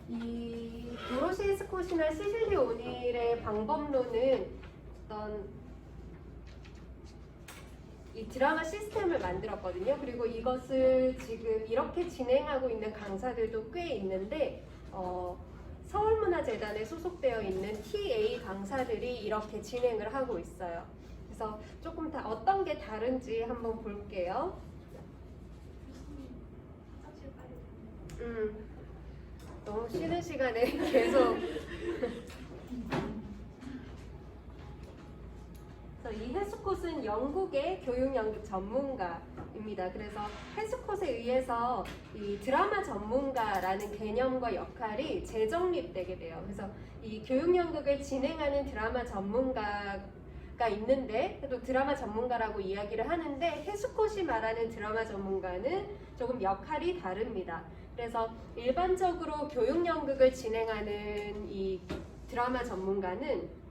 이 도로시 스콧이나 시실리 오닐의 방법론은 어떤 이 드라마 시스템을 만들었거든요. 그리고 이것을 지금 이렇게 진행하고 있는 강사들도 꽤 있는데 서울문화재단에 소속되어 있는 TA 강사들이 이렇게 진행을 하고 있어요. 그래서 조금 다 어떤 게 다른지 한번 볼게요. 너무 쉬는 시간에 계속 이 헤스콧은 영국의 교육 연극 전문가입니다. 그래서 헤스콧에 의해서 이 드라마 전문가라는 개념과 역할이 재정립되게 돼요. 그래서 이 교육 연극을 진행하는 드라마 전문가가 있는데 또 드라마 전문가라고 이야기를 하는데 헤스콧이 말하는 드라마 전문가는 조금 역할이 다릅니다. 그래서 일반적으로 교육 연극을 진행하는 이 드라마 전문가는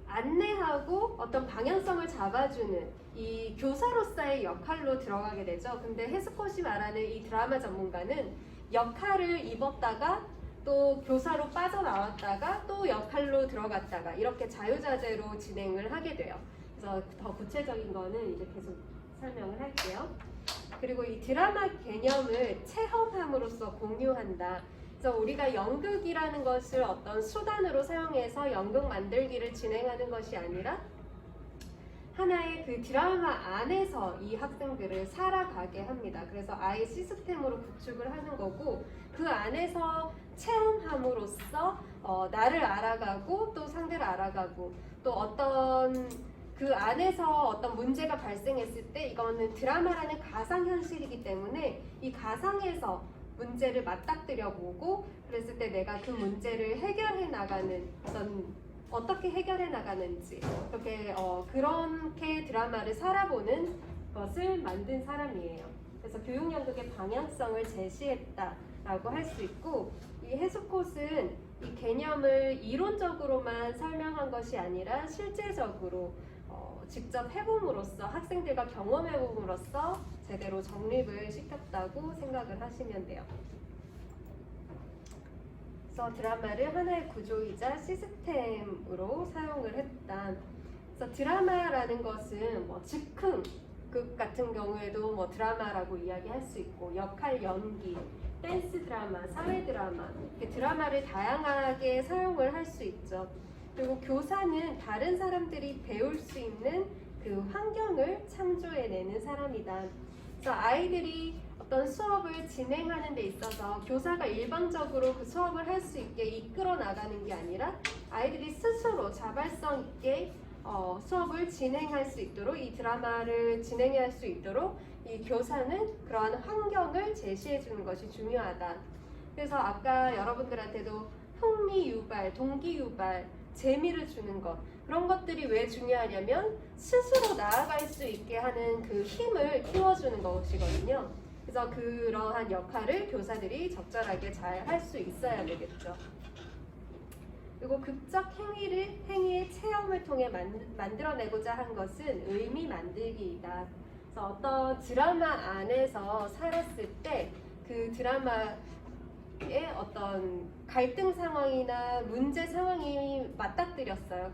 안내하고 어떤 방향성을 잡아주는 이 교사로서의 역할로 들어가게 되죠. 근데 헤스콧이 말하는 이 드라마 전문가는 역할을 입었다가 또 교사로 빠져나왔다가 또 역할로 들어갔다가 이렇게 자유자재로 진행을 하게 돼요. 그래서 더 구체적인 거는 이제 계속 설명을 할게요. 그리고 이 드라마 개념을 체험함으로써 공유한다. 그래서 우리가 연극이라는 것을 어떤 수단으로 사용해서 연극 만들기를 진행하는 것이 아니라 하나의 그 드라마 안에서 이 학생들을 살아가게 합니다. 그래서 아예 시스템으로 구축을 하는 거고 그 안에서 체험함으로써 나를 알아가고 또 상대를 알아가고 또 어떤 그 안에서 어떤 문제가 발생했을 때 이거는 드라마라는 가상현실이기 때문에 이 가상에서 문제를 맞닥뜨려 보고 그랬을 때 내가 그 문제를 해결해 나가는 어떻게 해결해 나가는지 그렇게 드라마를 살아보는 것을 만든 사람이에요. 그래서 교육 연극의 방향성을 제시했다라고 할 수 있고 이 헤스콧은 이 개념을 이론적으로만 설명한 것이 아니라 실제적으로 직접 해봄으로써 학생들과 경험해봄으로써 제대로 정립을 시켰다고 생각을 하시면 돼요. 그래서 드라마를 하나의 구조이자 시스템으로 사용을 했다. 그래서 드라마라는 것은 즉흥극 같은 경우에도 드라마라고 이야기할 수 있고 역할 연기, 댄스 드라마, 사회 드라마 이렇게 드라마를 다양하게 사용을 할 수 있죠. 그리고 교사는 다른 사람들이 배울 수 있는 그 환경을 창조해내는 사람이다. 그래서 아이들이 어떤 수업을 진행하는 데 있어서 교사가 일방적으로 그 수업을 할 수 있게 이끌어 나가는 게 아니라 아이들이 스스로 자발성 있게 수업을 진행할 수 있도록 이 드라마를 진행할 수 있도록 이 교사는 그러한 환경을 제시해 주는 것이 중요하다. 그래서 아까 여러분들한테도 흥미 유발, 동기 유발, 재미를 주는 것 그런 것들이 왜 중요하냐면 스스로 나아갈 수 있게 하는 그 힘을 키워주는 것이거든요. 그래서 그러한 역할을 교사들이 적절하게 잘 할 수 있어야 되겠죠. 그리고 극적 행위의 체험을 통해 만들어내고자 한 것은 의미 만들기이다. 그래서 어떤 드라마 안에서 살았을 때 그 드라마 어떤 갈등 상황이나 문제 상황이 맞닥뜨렸어요.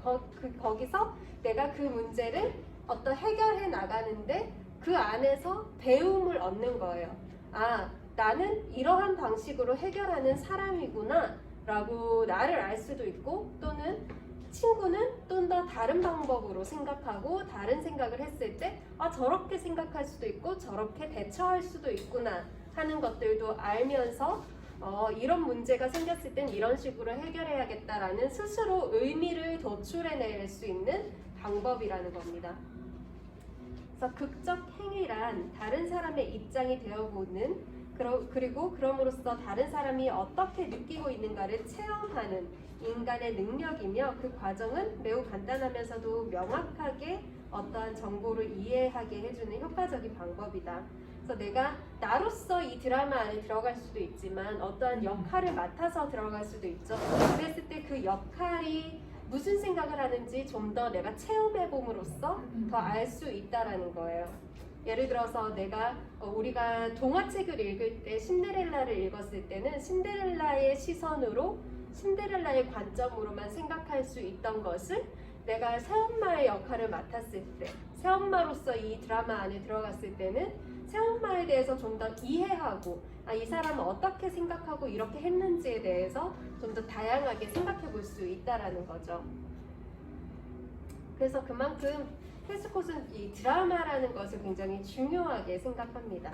거기서 내가 그 문제를 어떤 해결해 나가는데 그 안에서 배움을 얻는 거예요. 아, 나는 이러한 방식으로 해결하는 사람이구나 라고 나를 알 수도 있고 또는 친구는 좀 더 다른 방법으로 생각하고 다른 생각을 했을 때 저렇게 생각할 수도 있고 저렇게 대처할 수도 있구나 하는 것들도 알면서 이런 문제가 생겼을 땐 이런 식으로 해결해야겠다라는 스스로 의미를 도출해낼 수 있는 방법이라는 겁니다. 그래서 극적 행위란 다른 사람의 입장이 되어보는 그리고 그럼으로써 다른 사람이 어떻게 느끼고 있는가를 체험하는 인간의 능력이며 그 과정은 매우 간단하면서도 명확하게 어떠한 정보를 이해하게 해주는 효과적인 방법이다. 그래서 내가 나로서 이 드라마 안에 들어갈 수도 있지만 어떠한 역할을 맡아서 들어갈 수도 있죠. 그랬을 때 그 역할이 무슨 생각을 하는지 좀 더 내가 체험해봄으로써 더 알 수 있다라는 거예요. 예를 들어서 우리가 동화책을 읽을 때 신데렐라를 읽었을 때는 신데렐라의 시선으로 신데렐라의 관점으로만 생각할 수 있던 것을 내가 새엄마의 역할을 맡았을 때, 새엄마로서 이 드라마 안에 들어갔을 때는 새엄마에 대해서 좀 더 이해하고 이 사람은 어떻게 생각하고 이렇게 했는지에 대해서 좀 더 다양하게 생각해 볼 수 있다라는 거죠. 그래서 그만큼 헤스콧은 이 드라마라는 것을 굉장히 중요하게 생각합니다.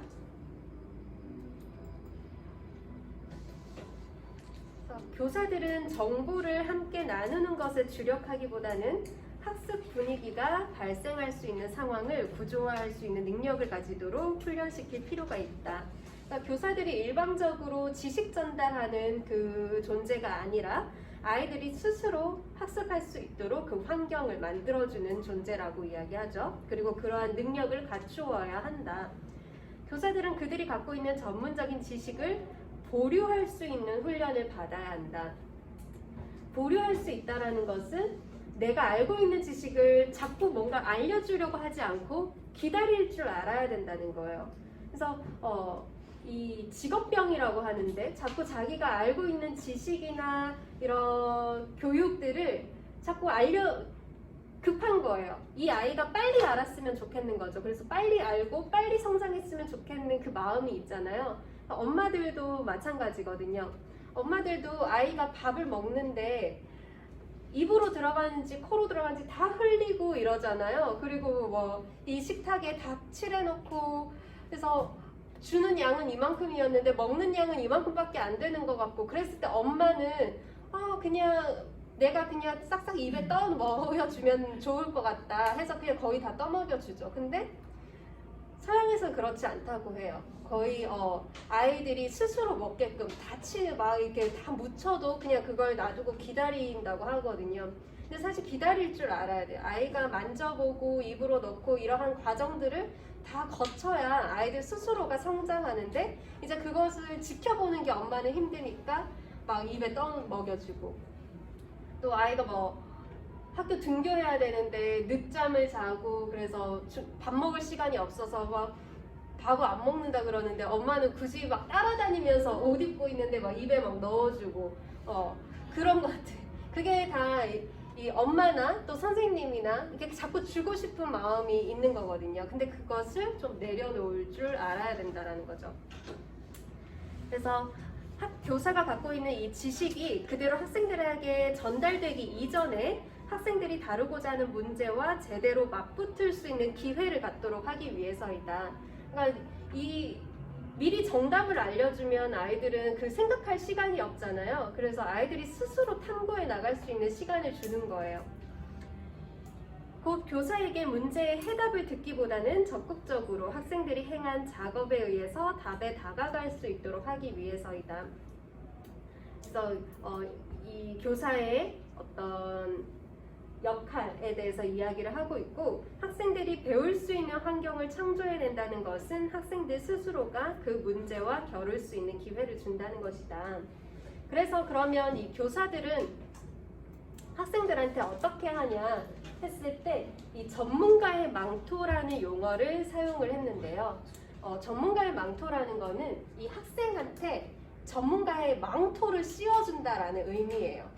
교사들은 정보를 함께 나누는 것에 주력하기보다는 학습 분위기가 발생할 수 있는 상황을 구조화할 수 있는 능력을 가지도록 훈련시킬 필요가 있다. 그러니까 교사들이 일방적으로 지식 전달하는 그 존재가 아니라 아이들이 스스로 학습할 수 있도록 그 환경을 만들어주는 존재라고 이야기하죠. 그리고 그러한 능력을 갖추어야 한다. 교사들은 그들이 갖고 있는 전문적인 지식을 보류할 수 있는 훈련을 받아야 한다. 보류할 수 있다는 것은 내가 알고 있는 지식을 자꾸 뭔가 알려주려고 하지 않고 기다릴 줄 알아야 된다는 거예요. 그래서 이 직업병이라고 하는데 자꾸 자기가 알고 있는 지식이나 이런 교육들을 자꾸 급한 거예요. 이 아이가 빨리 알았으면 좋겠는 거죠. 그래서 빨리 알고 빨리 성장했으면 좋겠는 그 마음이 있잖아요. 엄마들도 마찬가지거든요. 엄마들도 아이가 밥을 먹는데 입으로 들어가는지 코로 들어가는지 다 흘리고 이러잖아요. 그리고 뭐 이 식탁에 다 칠해놓고 그래서 주는 양은 이만큼이었는데 먹는 양은 이만큼밖에 안 되는 것 같고 그랬을 때 엄마는 그냥 내가 그냥 싹싹 입에 떠 먹여주면 좋을 것 같다 해서 그냥 거의 다 떠먹여주죠. 근데 서양에서는 그렇지 않다고 해요. 거의 아이들이 스스로 먹게끔 막 이렇게 다 묻혀도 그냥 그걸 놔두고 기다린다고 하거든요. 근데 사실 기다릴 줄 알아야 돼요. 아이가 만져보고 입으로 넣고 이러한 과정들을 다 거쳐야 아이들 스스로가 성장하는데 이제 그것을 지켜보는 게 엄마는 힘드니까 막 입에 떠 먹여주고 또 아이가 뭐 학교 등교해야 되는데 늦잠을 자고 그래서 밥 먹을 시간이 없어서 막 밥 안 먹는다 그러는데 엄마는 굳이 막 따라다니면서 옷 입고 있는데 막 입에 막 넣어주고 그런 것들 그게 다 이 엄마나 또 선생님이나 이렇게 자꾸 주고 싶은 마음이 있는 거거든요. 근데 그것을 좀 내려놓을 줄 알아야 된다는 거죠. 그래서 교사가 갖고 있는 이 지식이 그대로 학생들에게 전달되기 이전에 학생들이 다루고자 하는 문제와 제대로 맞붙을 수 있는 기회를 갖도록 하기 위해서이다. 그러니까 미리 정답을 알려주면 아이들은 그 생각할 시간이 없잖아요. 그래서 아이들이 스스로 탐구해 나갈 수 있는 시간을 주는 거예요. 곧 교사에게 문제의 해답을 듣기보다는 적극적으로 학생들이 행한 작업에 의해서 답에 다가갈 수 있도록 하기 위해서이다. 그래서 이 교사의 어떤 역할에 대해서 이야기를 하고 있고 학생들이 배울 수 있는 환경을 창조해낸다는 것은 학생들 스스로가 그 문제와 겨룰 수 있는 기회를 준다는 것이다. 그래서 그러면 이 교사들은 학생들한테 어떻게 하냐 했을 때 이 전문가의 망토라는 용어를 사용을 했는데요. 전문가의 망토라는 거는 이 학생한테 전문가의 망토를 씌워준다라는 의미예요.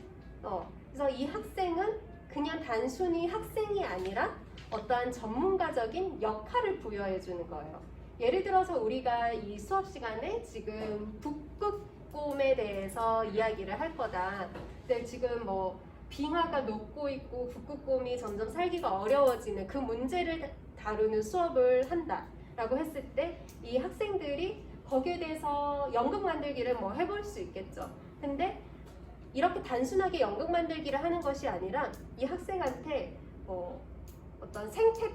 그래서 이 학생은 그냥 단순히 학생이 아니라 어떠한 전문가적인 역할을 부여해 주는 거예요. 예를 들어서 우리가 이 수업 시간에 지금 북극곰에 대해서 이야기를 할 거다. 근데 지금 뭐 빙하가 녹고 있고 북극곰이 점점 살기가 어려워지는 그 문제를 다루는 수업을 한다라고 했을 때 이 학생들이 거기에 대해서 연극 만들기를 뭐 해볼 수 있겠죠. 근데 이렇게 단순하게 연극 만들기를 하는 것이 아니라 이 학생한테 어떤 생태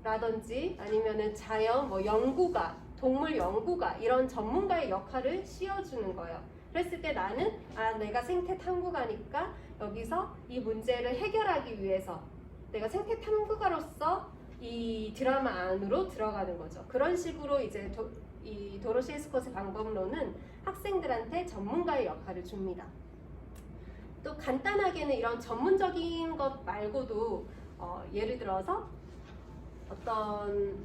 탐험가라든지 아니면은 자연 연구가, 동물 연구가 이런 전문가의 역할을 씌워주는 거예요. 그랬을 때 나는 내가 생태 탐구가니까 여기서 이 문제를 해결하기 위해서 내가 생태 탐구가로서 이 드라마 안으로 들어가는 거죠. 그런 식으로 이제 이 도로시 헤스콧의 방법론은 학생들한테 전문가의 역할을 줍니다. 또 간단하게는 이런 전문적인 것 말고도 예를 들어서 어떤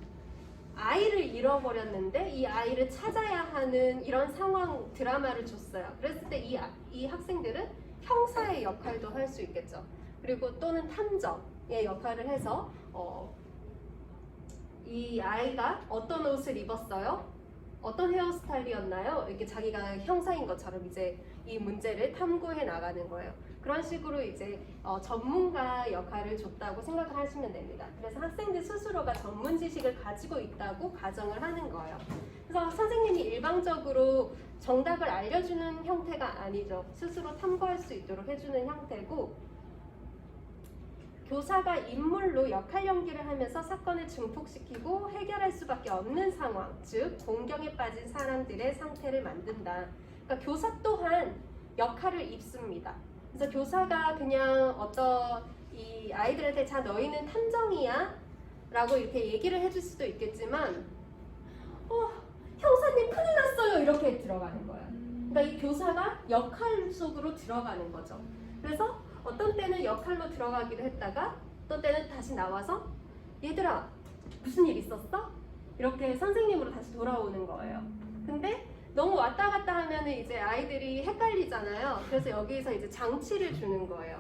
아이를 잃어버렸는데 이 아이를 찾아야 하는 이런 상황 드라마를 줬어요. 그랬을 때 이 학생들은 형사의 역할도 할 수 있겠죠. 그리고 또는 탐정의 역할을 해서 이 아이가 어떤 옷을 입었어요? 어떤 헤어스타일이었나요? 이렇게 자기가 형사인 것처럼 이제 이 문제를 탐구해 나가는 거예요. 그런 식으로 이제 전문가 역할을 줬다고 생각을 하시면 됩니다. 그래서 학생들 스스로가 전문 지식을 가지고 있다고 가정을 하는 거예요. 그래서 선생님이 일방적으로 정답을 알려주는 형태가 아니죠. 스스로 탐구할 수 있도록 해주는 형태고, 교사가 인물로 역할 연기를 하면서 사건을 증폭시키고 해결할 수밖에 없는 상황, 즉 공경에 빠진 사람들의 상태를 만든다. 그러니까 교사 또한 역할을 입습니다. 그래서 교사가 그냥 이 아이들한테 자 너희는 탐정이야 라고 이렇게 얘기를 해줄 수도 있겠지만 형사님 큰일 났어요 이렇게 들어가는 거야. 그러니까 이 교사가 역할 속으로 들어가는 거죠. 그래서 어떤 때는 역할로 들어가기도 했다가 어떤 때는 다시 나와서 얘들아 무슨 일 있었어? 이렇게 선생님으로 다시 돌아오는 거예요. 근데 너무 왔다 갔다 하면은 이제 아이들이 헷갈리잖아요. 그래서 여기서 이제 장치를 주는 거예요.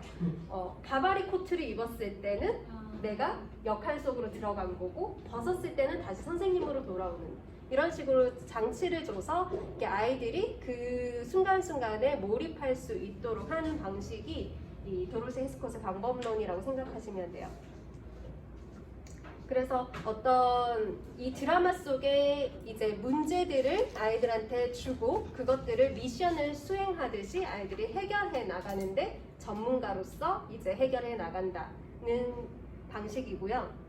가바리 코트를 입었을 때는 내가 역할 속으로 들어간 거고 벗었을 때는 다시 선생님으로 돌아오는 이런 식으로 장치를 줘서 이렇게 아이들이 그 순간순간에 몰입할 수 있도록 하는 방식이 이 도로시 헤스콧의 방법론이라고 생각하시면 돼요. 그래서 어떤 이 드라마 속에 이제 문제들을 아이들한테 주고 그것들을 미션을 수행하듯이 아이들이 해결해 나가는데 전문가로서 이제 해결해 나간다는 방식이고요.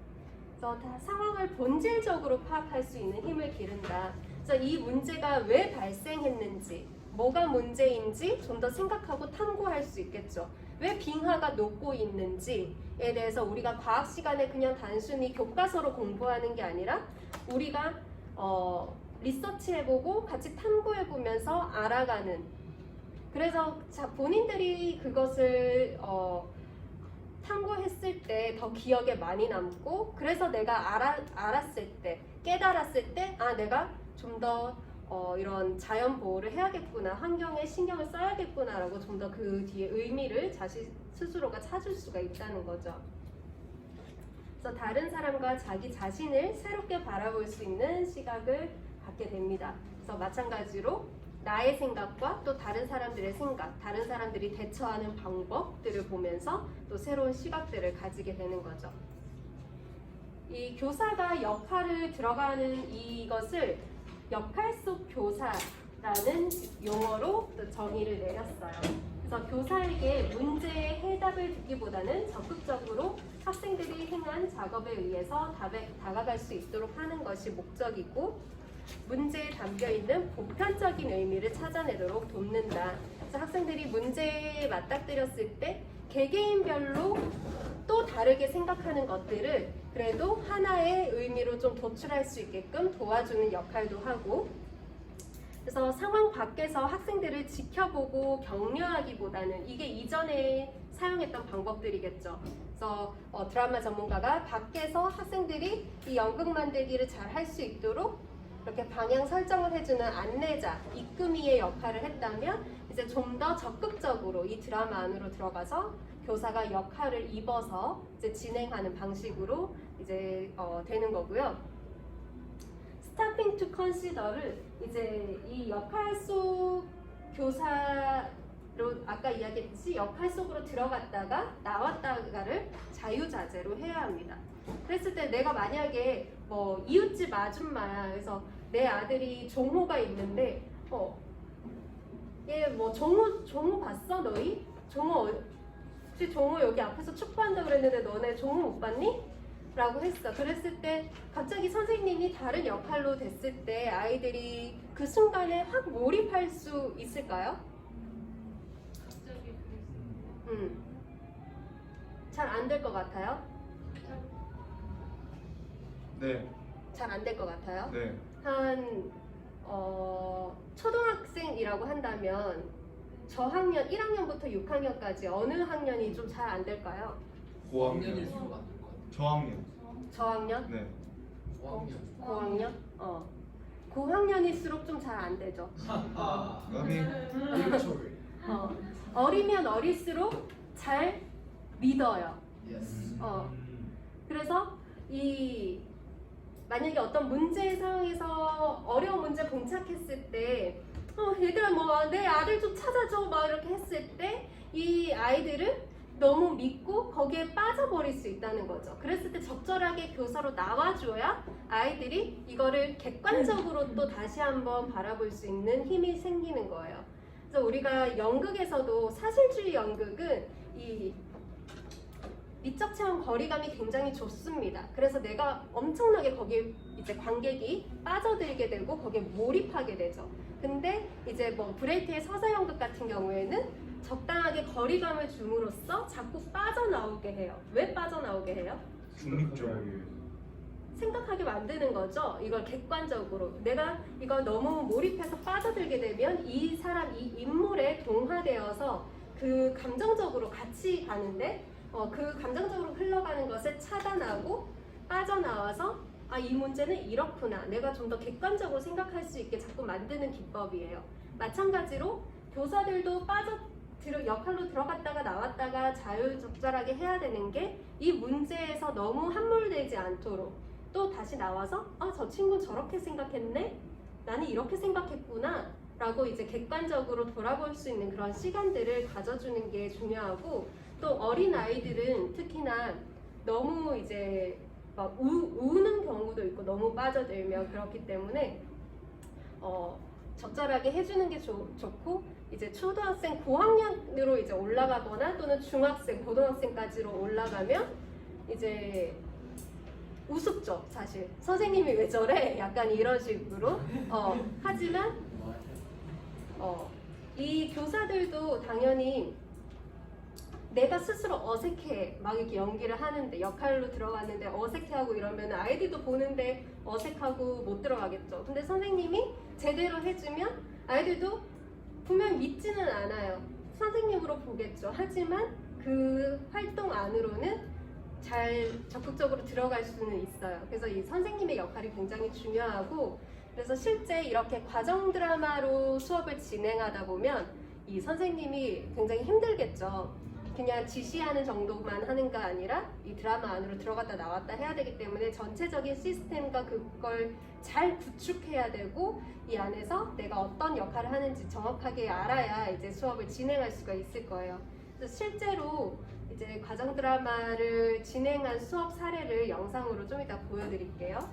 그래서 다 상황을 본질적으로 파악할 수 있는 힘을 기른다. 그래서 이 문제가 왜 발생했는지, 뭐가 문제인지 좀 더 생각하고 탐구할 수 있겠죠. 왜 빙하가 녹고 있는지에 대해서 우리가 과학 시간에 그냥 단순히 교과서로 공부하는 게 아니라 우리가 리서치해보고 같이 탐구해보면서 알아가는. 그래서 본인들이 그것을 탐구했을 때 더 기억에 많이 남고, 그래서 내가 알았을 때, 깨달았을 때, 내가 좀 더 이런 자연 보호를 해야겠구나, 환경에 신경을 써야겠구나라고 좀 더 그 뒤에 의미를 자신 스스로가 찾을 수가 있다는 거죠. 그래서 다른 사람과 자기 자신을 새롭게 바라볼 수 있는 시각을 갖게 됩니다. 그래서 마찬가지로 나의 생각과 또 다른 사람들의 생각, 다른 사람들이 대처하는 방법들을 보면서 또 새로운 시각들을 가지게 되는 거죠. 이 교사가 역할을 들어가는 이것을 역할 속 교사라는 용어로 또 정의를 내렸어요. 그래서 교사에게 문제의 해답을 듣기보다는 적극적으로 학생들이 행한 작업에 의해서 답에 다가갈 수 있도록 하는 것이 목적이고, 문제에 담겨있는 보편적인 의미를 찾아내도록 돕는다. 그래서 학생들이 문제에 맞닥뜨렸을 때 개개인별로 또 다르게 생각하는 것들을 그래도 하나의 의미로 좀 도출할 수 있게끔 도와주는 역할도 하고, 그래서 상황 밖에서 학생들을 지켜보고 격려하기보다는 이게 이전에 사용했던 방법들이겠죠. 그래서 드라마 전문가가 밖에서 학생들이 이 연극 만들기를 잘 할 수 있도록 이렇게 방향 설정을 해주는 안내자, 이끄미의 역할을 했다면 이제 좀 더 적극적으로 이 드라마 안으로 들어가서 교사가 역할을 입어서 이제 진행하는 방식으로 이제 되는 거고요. Stopping to consider를 이제 이 역할 속 교사로 아까 이야기했듯이 역할 속으로 들어갔다가 나왔다가를 자유자재로 해야 합니다. 그랬을 때 내가 만약에 이웃집 아줌마야. 그래서 내 아들이 종호가 있는데 얘 종호 봤어 너희? 혹시 종호 여기 앞에서 축구한다 그랬는데 너네 종호 못 봤니? 라고 했어. 그랬을 때 갑자기 선생님이 다른 역할로 됐을 때 아이들이 그 순간에 확 몰입할 수 있을까요? 잘 안 될 것 같아요? 네. 잘 안 될 것 같아요? 네. 한 초등학생이라고 한다면 저학년 1학년부터 6학년까지 어느 학년이 좀 잘 안 될까요? 고학년. 수업 안될 것 같아요. 저학년. 저학년? 네. 5학년? 고학년일수록 좀 잘 안 되죠. 까비. 어리면 어릴수록 잘 믿어요. 그래서 만약에 어떤 문제 상황에서 어려운 문제 봉착했을 때 얘들아 뭐 내 아들 좀 찾아줘 막 이렇게 했을 때 이 아이들은 너무 믿고 거기에 빠져버릴 수 있다는 거죠. 그랬을 때 적절하게 교사로 나와줘야 아이들이 이거를 객관적으로 또 다시 한번 바라볼 수 있는 힘이 생기는 거예요. 그래서 우리가 연극에서도 사실주의 연극은 이 미적 체험 거리감이 굉장히 좋습니다. 그래서 내가 엄청나게 거기에 이제 관객이 빠져들게 되고 거기에 몰입하게 되죠. 근데 이제 뭐 브레이트의 서사 연극 같은 경우에는 적당하게 거리감을 줌으로써 자꾸 빠져나오게 해요. 왜 빠져나오게 해요? 중립적으로. 생각하게 만드는 거죠. 이걸 객관적으로 내가 이걸 너무 몰입해서 빠져들게 되면 이 사람, 이 인물에 동화되어서 그 감정적으로 같이 가는데 그 감정적으로 흘러가는 것을 차단하고 빠져나와서 이 문제는 이렇구나. 내가 좀 더 객관적으로 생각할 수 있게 자꾸 만드는 기법이에요. 마찬가지로 교사들도 역할로 들어갔다가 나왔다가 자유적절하게 해야 되는 게 이 문제에서 너무 함몰되지 않도록 또 다시 나와서 저 친구는 저렇게 생각했네? 나는 이렇게 생각했구나 라고 이제 객관적으로 돌아볼 수 있는 그런 시간들을 가져주는 게 중요하고 또 어린 아이들은 특히나 너무 이제 막 우는 경우도 있고 너무 빠져들면 그렇기 때문에 적절하게 해주는 게 좋고 이제 초등학생 고학년으로 이제 올라가거나 또는 중학생 고등학생까지로 올라가면 이제 우습죠. 사실 선생님이 왜 저래? 약간 이런 식으로 하지만 이 교사들도 당연히 내가 스스로 어색해 막 이렇게 연기를 하는데 역할로 들어갔는데 어색해하고 이러면 아이들도 보는데 어색하고 못 들어가겠죠. 근데 선생님이 제대로 해주면 아이들도 분명 믿지는 않아요. 선생님으로 보겠죠. 하지만 그 활동 안으로는 잘 적극적으로 들어갈 수는 있어요. 그래서 이 선생님의 역할이 굉장히 중요하고 그래서 실제 이렇게 과정 드라마로 수업을 진행하다 보면 이 선생님이 굉장히 힘들겠죠. 그냥 지시하는 정도만 하는가 아니라 이 드라마 안으로 들어갔다 나왔다 해야 되기 때문에 전체적인 시스템과 그걸 잘 구축해야 되고 이 안에서 내가 어떤 역할을 하는지 정확하게 알아야 이제 수업을 진행할 수가 있을 거예요. 그래서 실제로 이제 과정 드라마를 진행한 수업 사례를 영상으로 좀 이따 보여드릴게요.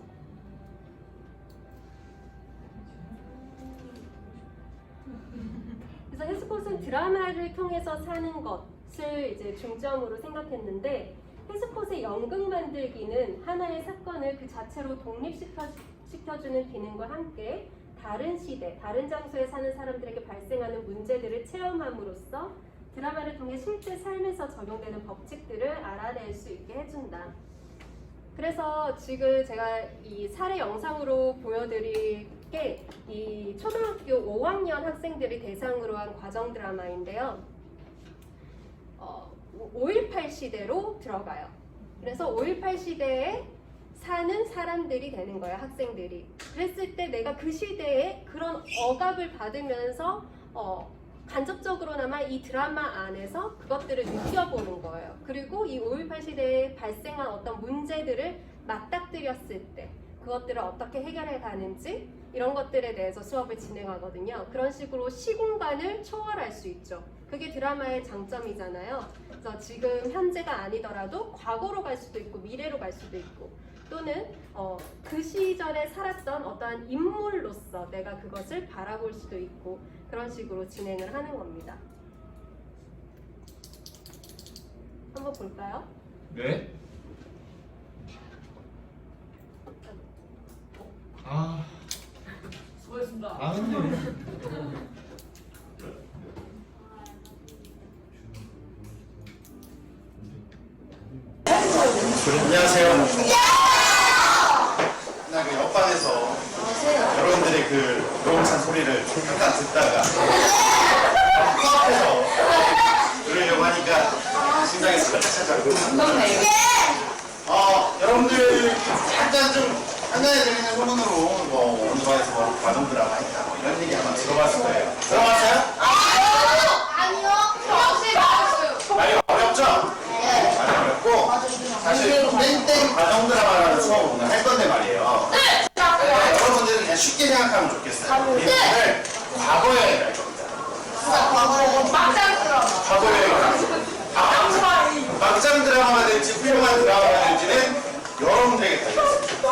그래서 헤스콧은 드라마를 통해서 사는 것을 이제 중점으로 생각했는데 헤스콧의 연극 만들기는 하나의 사건을 그 자체로 독립시켜주는 기능과 함께 다른 시대, 다른 장소에 사는 사람들에게 발생하는 문제들을 체험함으로써 드라마를 통해 실제 삶에서 적용되는 법칙들을 알아낼 수 있게 해준다. 그래서 지금 제가 이 사례 영상으로 보여드릴 게 이 초등학교 5학년 학생들이 대상으로 한 과정 드라마인데요. 5.18 시대로 들어가요. 그래서 5.18 시대에 사는 사람들이 되는 거예요, 학생들이. 그랬을 때 내가 그 시대에 그런 억압을 받으면서 간접적으로나마 이 드라마 안에서 그것들을 느껴보는 거예요. 그리고 이 5.18 시대에 발생한 어떤 문제들을 맞닥뜨렸을 때 그것들을 어떻게 해결해 가는지 이런 것들에 대해서 수업을 진행하거든요. 그런 식으로 시공간을 초월할 수 있죠. 그게 드라마의 장점이잖아요. 그래서 지금 현재가 아니더라도 과거로 갈 수도 있고 미래로 갈 수도 있고 또는 그 시절에 살았던 어떠한 인물로서 내가 그것을 바라볼 수도 있고 그런 식으로 진행을 하는 겁니다. 한번 볼까요? 네. 수고했습니다. 안녕하세요. 나 그 옆방에서 여러분들이 그 노홍찬 소리를 잠깐 듣다가 코앞에서 들으려고 하니까 심장이 살짝 여러분들 약간 좀 한간에 들리는 소문으로 뭐 어느 반에서 뭐 가정 드라마 했다 뭐 이런 얘기 아마 들어봤을 거예요. 들어봤어요? 아니요. 평소에 말했어요. 많이 어렵죠? 네. 많이 어렵고 사실 땡땡 가정 드라마라는 수업 오늘 할 건데 말이에요. 네. 여러분들은 그냥 쉽게 생각하면 좋겠어요. 우리 오늘 과거 여행을 할 겁니다. 막장 드라마. 과거 여행을 할 겁니다. 막장 드라마가 될지 훌륭한 드라마가 될지는 여러분들에게 달려있습니다.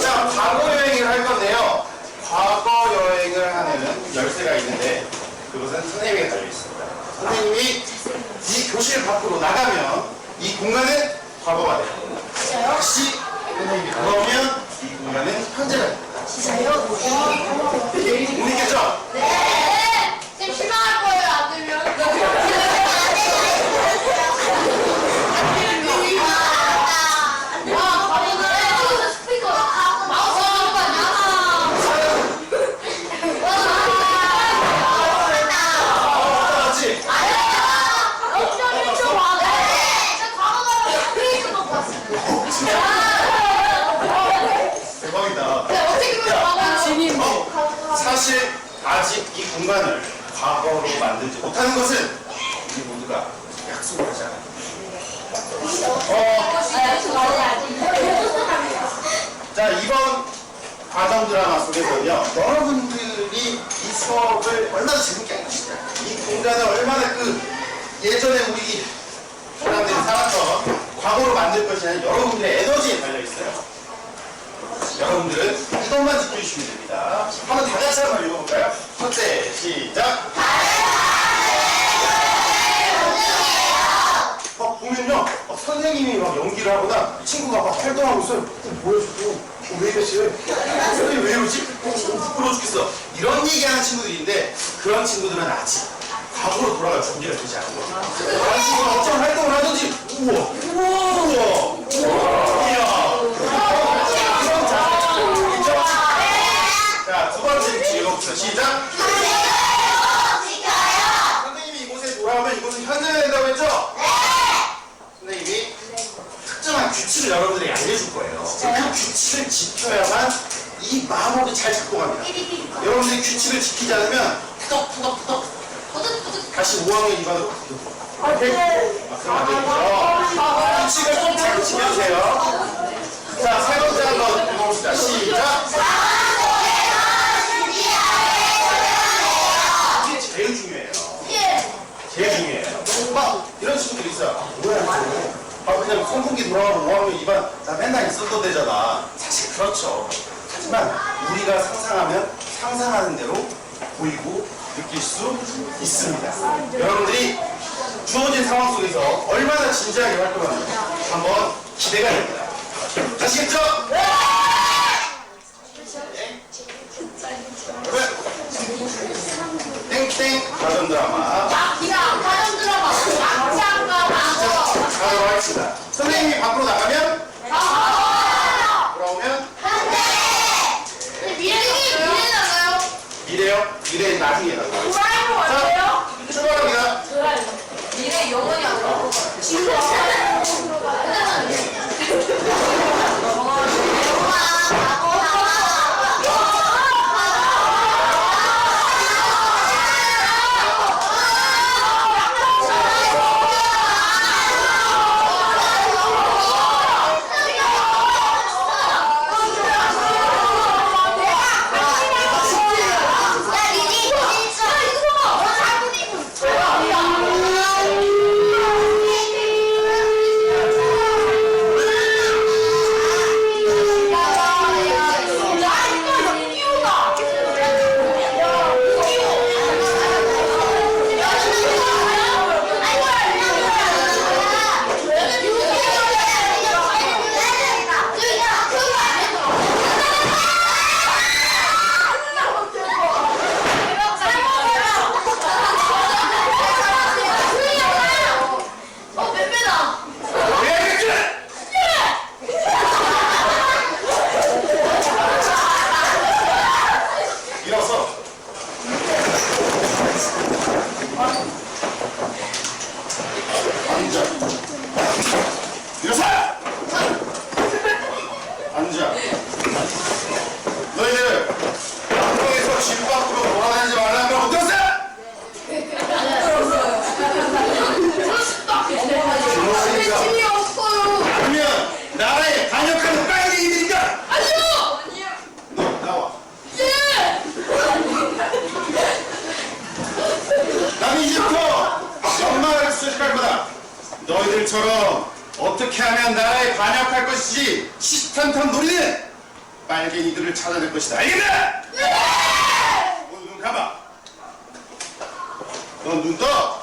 자, 과거 여행을 할 건데요. 과거 여행을 하는 열쇠가 있는데 그것은 선생님에게 달려있습니다. 선생님이 이 교실 밖으로 나가면 이 공간은 과거가 됩니다. 다시 선생님이 돌아오면 이 공간은 현재가 됩니다. 진짜요? 모르겠죠? 네. 지금 실망할 거예요. 안 들면. 스피커 마우스 하는 거 맞지? 대박이다. 사실 아직 이 공간을 과거로 만들지 못하는 것은 우리 모두가 약속을 하잖아요. 자, 이번 과정 드라마 속에서는요, 여러분들이 이 수업을 얼마나 재밌게 할 것이냐, 이 공간을 얼마나 예전에 우리 사람들이 살았던 과거로 만들 것이냐, 여러분들의 에너지에 달려있어요. 여러분들은 이것만 지켜주시면 됩니다. 한번 다 같이 한번 읽어볼까요? 첫째, 시작! 보면요, 선생님이 막 연기를 하거나 친구가 막 활동하고 있어요. 보여주고, 왜 이러지? 선생님 왜 이러지? 부끄러워 죽겠어. 이런 얘기하는 친구들인데 그런 친구들은 아직 과거로 돌아갈 준비가 되지 않은 거예요. 그런 친구가 어떤 활동을 하든지 우와, 이야. 이런 자세 있죠? 자, 두 번째 읽어봅시다. 시작! 선생님이 이곳에 돌아오면 이곳은 현장이 된다고 했죠? 선생님이 특정한 규칙을 여러분들에게 알려줄 거예요. 그 규칙을 지켜야만 이 마법이 잘 작동합니다. 여러분들이 규칙을 지키지 않으면 푸덕푸덕푸덕 다시 5학년 2반으로 그럼 안 되겠죠? 규칙을 꼭 잘 지켜주세요. 자, 세 번째 한번 읽어봅시다. 시작! 이게 제일 중요해요. 제일 중요해요. 막 이런 친구들이 있어요. 아, 뭐야 이거. 그냥 선풍기 돌아가고 5학년 2반 나 맨날 있어도 되잖아. 사실 그렇죠. 하지만 우리가 상상하면 상상하는 대로 보이고 느낄 수 있습니다. 여러분들이 주어진 상황 속에서 얼마나 진지하게 활동하는지 한번 기대가 됩니다. 아시겠죠? 땡땡 가전 드라마 가도록 하겠습니다. 선생님이 밖으로 나가면 돌아오면 미래요? 미래는 나중에 나가요. 자, 출발합니다. 미래 영원히 안 나올 것 같아. 너희들처럼 어떻게 하면 나라에 반역할 것이지 시시탄탄 노리는 빨갱이들을 찾아낼 것이다. 알겠나? 네! 눈 감아. 넌 눈 떠.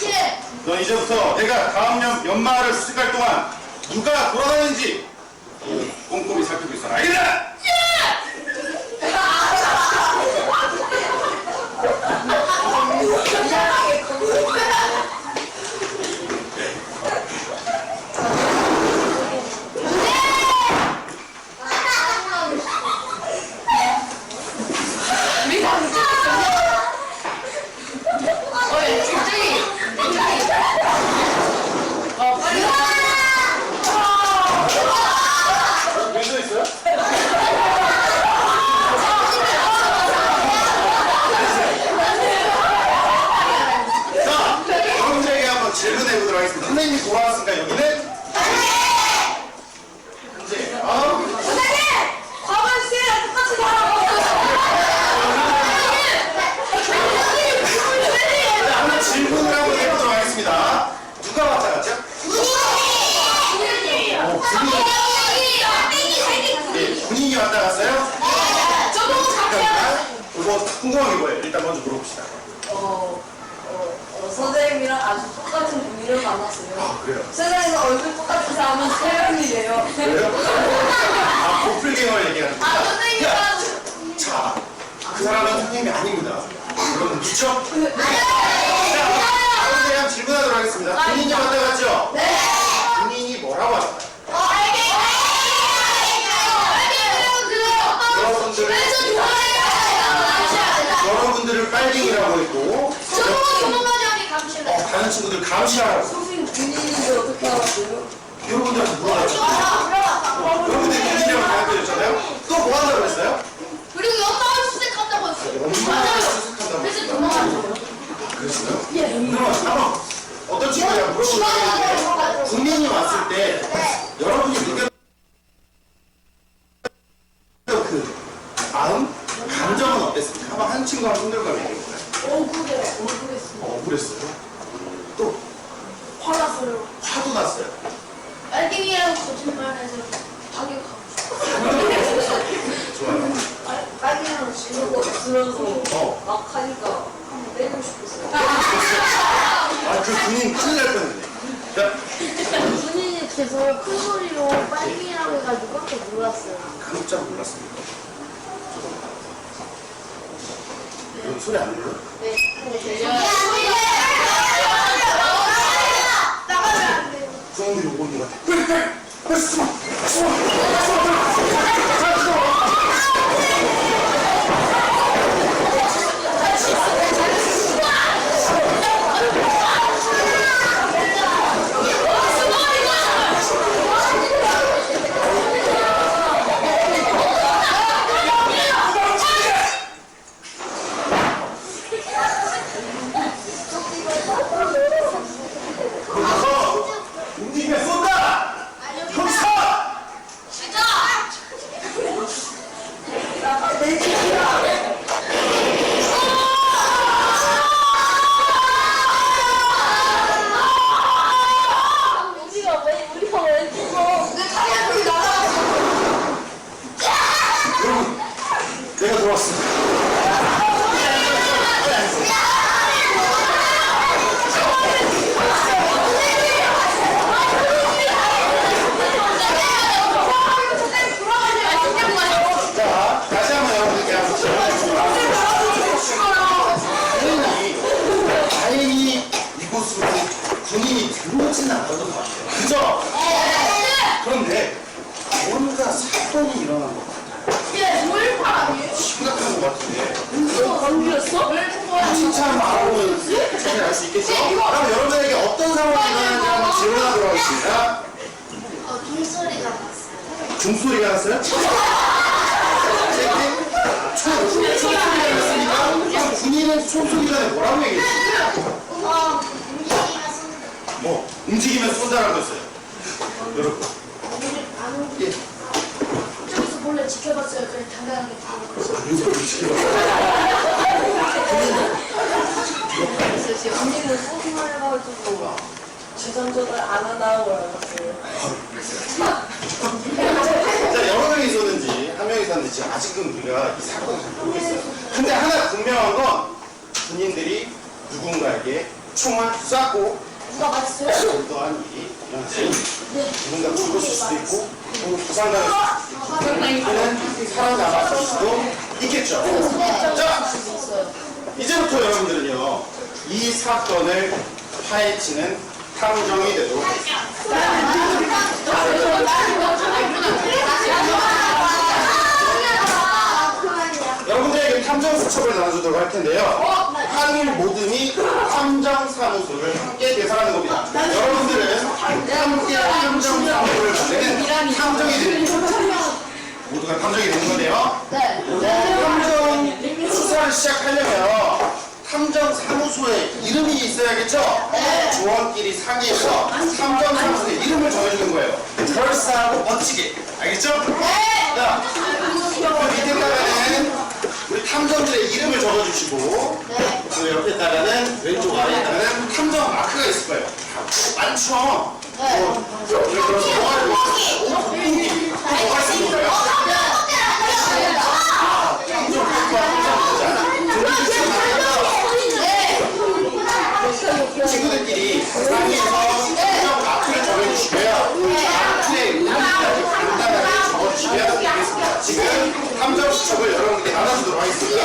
예. 넌 이제부터 내가 다음 연말을 수색할 동안 누가 돌아다니는지 꼼꼼히 살피고 있어라. 알겠나? 왼손 있어요? 자, 여러분들에게 한번 질문해 보도록 하겠습니다. 선생님이 돌아왔으니까 여기는? 문제. 선생님! 과거 시간이랑 똑같이 말하고 한번 질문을 한번 해보도록 하겠습니다. 누가 왔다 갔죠? 네, 군인이 왔다 갔어요? 저도 같아요. 이거 궁금한 게 뭐예요? 일단 먼저 물어봅시다. 선생님이랑 아주 똑같은 분이를 만났어요. 아, 그래요? 세상에서 얼굴 똑같은 사람은 세 명이래요. 그래요? 아, 도플갱어를 얘기하는 아, 거야? 선생님이랑 자, 그 사람은 선생님이 아닙니다. 여러분, 그쵸? 자, 여러분들 질문하도록 하겠습니다. 군인이 왔다 갔죠? 네. 군인이 뭐라고 할까요? 여러분들을 빨갱이라고 했고, 다른 친구들 감시하라고. 선생님 군인인데 어떻게 알았어요? 여러분들한테 물어봐요. 여러분들이 군인이라고 대답해줬잖아요? 또 뭐 한다고 했어요? 그리고 연마을 수색한다고 했어요. 엄마를 수색한다고 그래서 했어요. 도망갔어요. 그랬어요? 그러면 한번 어떤 친구가 물어보는데 국민이 왔을 때 여러분이 느꼈던 그 마음, 감정은 어땠습니까? 한번 한 친구랑 손들고 얘기해볼까요? 억울했어요. 억울했어요. 또 화났어요. 화도 났어요. 빨갱이라고 거짓말해서 타격하고. 좋아요. 빨갱이랑 지르고 들어서 막 하니까 때리고 싶었어요. 아, 그 군인 큰일 날 뻔했네. 자, 군인이 계속 큰 소리로 빨갱이라고 해가지고 깜짝 놀랐어요. 깜짝 놀랐습니다. 여러분 소리 안 들려요? 나가면 안 돼요. 구원들이 오고 있는 것 같아. 빨리 숨어! 숨어! 움직이면 쏜다! 형사! 우리가 왜 죽어? 내 다리야 저기 나가. 여러분, 내가 들어왔습니다. 자, 다시 한번 여러분들께 한번 다행히 이곳으로 군인이 들어오진 않았던 것 같아요. 그죠? 그런데 뭔가 사건이 일어난 것 같아요. 얘 조일파 아니에요? 심각한 것 같은데. 감기였어? 칭찬 말하고 칭찬이 알 수 있겠죠? 그럼 여러분에게 어떤 상황이 일어나는지 한번 질문하도록 하겠습니다. 종소리가 났어요. 중소리가 났어요? 총소리가 났으니까 그럼 군인은 총소리 전에 뭐라고 얘기했어요? 움직이가 쏜다. 뭐 움직이면 쏜다라고 했어요. 여러분 예. 저기서 몰래 지켜봤어요. 그래 당당하게 언니는 소심을 해가지고 재산전을 안 하나 올랐어요. 자, 여러 명이 있었는지 한 명이 있었는지 아직은 우리가 이 사건을 잘 모르겠어요. 근데 하나 분명한 건 군인들이 누군가에게 총을 쐈고 누가 맞았어요? 어떠한 일이 일어났어요. 누군가 죽었을 수도 있고 혹은 부상당했을 수도 있고 또는 살아남았을 수도 있겠죠. 자, 이제부터 여러분들은요 이 사건을 파헤치는 탐정이 되도록 하겠습니다. 여러분들에게 탐정 수첩을 나눠주도록 할 텐데요. 한 모듬이 탐정사무소를 함께 계산하는 겁니다. 여러분들은 함께 탐정사무소를 만드는 탐정이 되는 겁니다. 모두가 탐정이 되는 건데요. 탐정 수사를 시작하려면 탐정사무소에 이름이 있어야겠죠? 조원끼리 상의해서 탐정사무소에 이름을 정해주는 거예요. 결사하고 멋지게. 알겠죠? 자, 그 밑에다가는 우리 탐정들의 이름을 적어주시고 그 옆에다가는 왼쪽 아래에다가는 탐정 마크가 있을 거예요. 많죠? 그래서 영화를 뭐가 있는 거예요? 탐정 친구들끼리 상의해서 탐정 마크를 적어주시고요. 마크의 의미까지 간단하게 적어주시면 되겠습니다. 지금 탐정 수첩을 여러분께 나눠주도록 하겠습니다.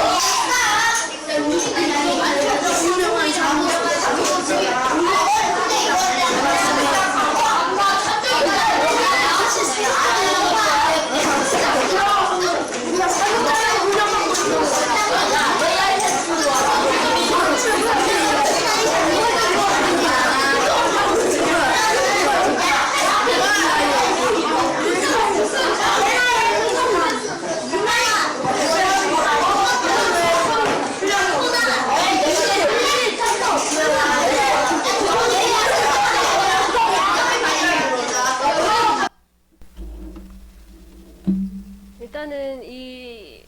일단은 이